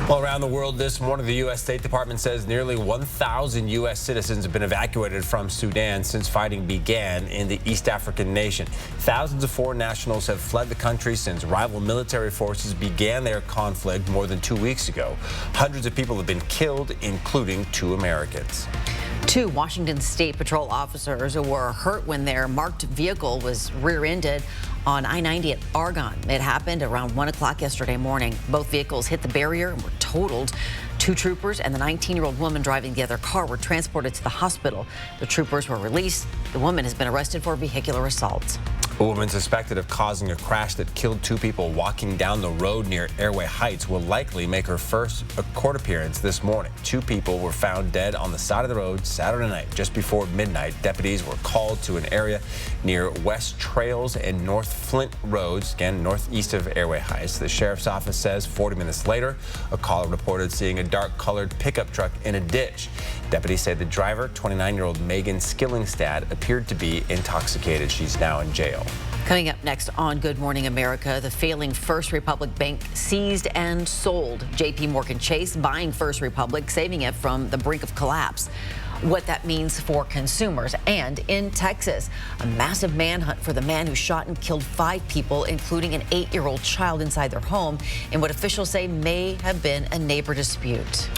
Well, around the world this morning, the U.S. State Department says nearly 1,000 U.S. citizens have been evacuated from Sudan since fighting began in the East African nation. Thousands of foreign nationals have fled the country since rival military forces began their conflict more than 2 weeks ago. Hundreds of people have been killed, including 2 Americans. 2 Washington State Patrol officers were hurt when their marked vehicle was rear-ended on I-90 at Argonne. It happened around 1 o'clock yesterday morning. Both vehicles hit the barrier and were totaled. 2 troopers and the 19-year-old woman driving the other car were transported to the hospital. The troopers were released. The woman has been arrested for vehicular assault. A woman suspected of causing a crash that killed 2 people walking down the road near Airway Heights will likely make her first court appearance this morning. 2 people were found dead on the side of the road Saturday night. Just before midnight, deputies were called to an area near West Trails and North Flint Roads, again, northeast of Airway Heights. The sheriff's office says 40 minutes later, a caller reported seeing a dark-colored pickup truck in a ditch. Deputies say the driver, 29-year-old Megan Skillingstad, appeared to be intoxicated. She's now in jail. Coming up next on Good Morning America, the failing First Republic Bank seized and sold. J.P. Morgan Chase buying First Republic, saving it from the brink of collapse. What that means for consumers. And in Texas, a massive manhunt for the man who shot and killed 5 people, including an 8-year-old child inside their home, in what officials say may have been a neighbor dispute.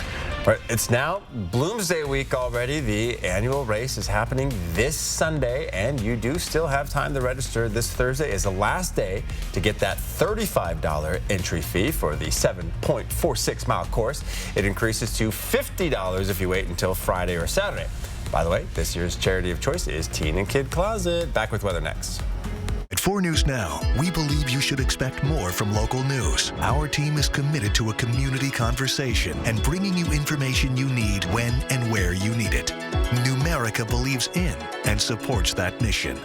Right, it's now Bloomsday week already. The annual race is happening this Sunday, and you do still have time to register. This Thursday is the last day to get that $35 entry fee for the 7.46 mile course. It increases to $50 if you wait until Friday or Saturday. By the way, this year's charity of choice is Teen and Kid Closet. Back with weather next. At 4 News Now, we believe you should expect more from local news. Our team is committed to a community conversation and bringing you information you need when and where you need it. Numerica believes in and supports that mission.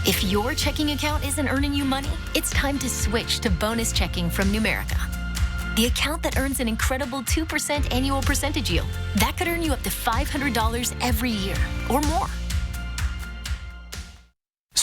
If your checking account isn't earning you money, it's time to switch to bonus checking from Numerica. The account that earns an incredible 2% annual percentage yield. That could earn you up to $500 every year or more.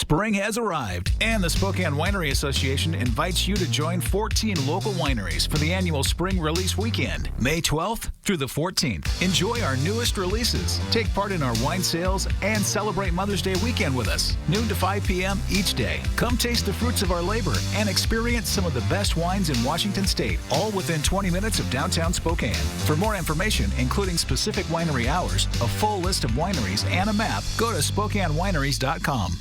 Spring has arrived, and the Spokane Winery Association invites you to join 14 local wineries for the annual Spring Release Weekend, May 12th through the 14th. Enjoy our newest releases, take part in our wine sales, and celebrate Mother's Day weekend with us, noon to 5 p.m. each day. Come taste the fruits of our labor and experience some of the best wines in Washington State, all within 20 minutes of downtown Spokane. For more information, including specific winery hours, a full list of wineries, and a map, go to SpokaneWineries.com.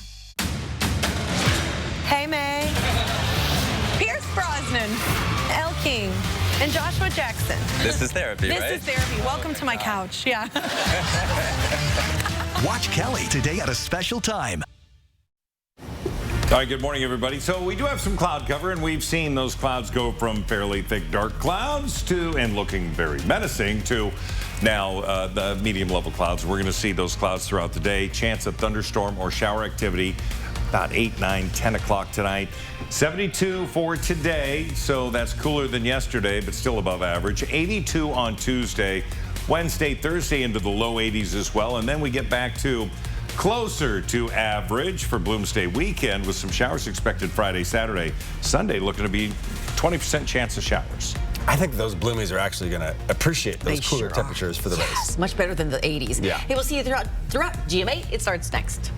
Hey, May. Pierce Brosnan, Elle King, and Joshua Jackson. This is therapy, right? This is therapy. Welcome to my couch. Yeah. Watch Kelly today at a special time. All right, good morning, everybody. So we do have some cloud cover, and we've seen those clouds go from fairly thick, dark clouds to, and looking very menacing, to now the medium-level clouds. We're going to see those clouds throughout the day. Chance of thunderstorm or shower activity about 8, 9, 10 o'clock tonight. 72 for today, so that's cooler than yesterday, but still above average. 82 on Tuesday. Wednesday, Thursday into the low 80s as well, and then we get back to closer to average for Bloomsday weekend with some showers expected Friday, Saturday. Sunday looking to be 20% chance of showers. I think those bloomies are actually going to appreciate those cooler temperatures for the race. Much better than the 80s. Yeah. Hey, we'll see you throughout GMA. It starts next.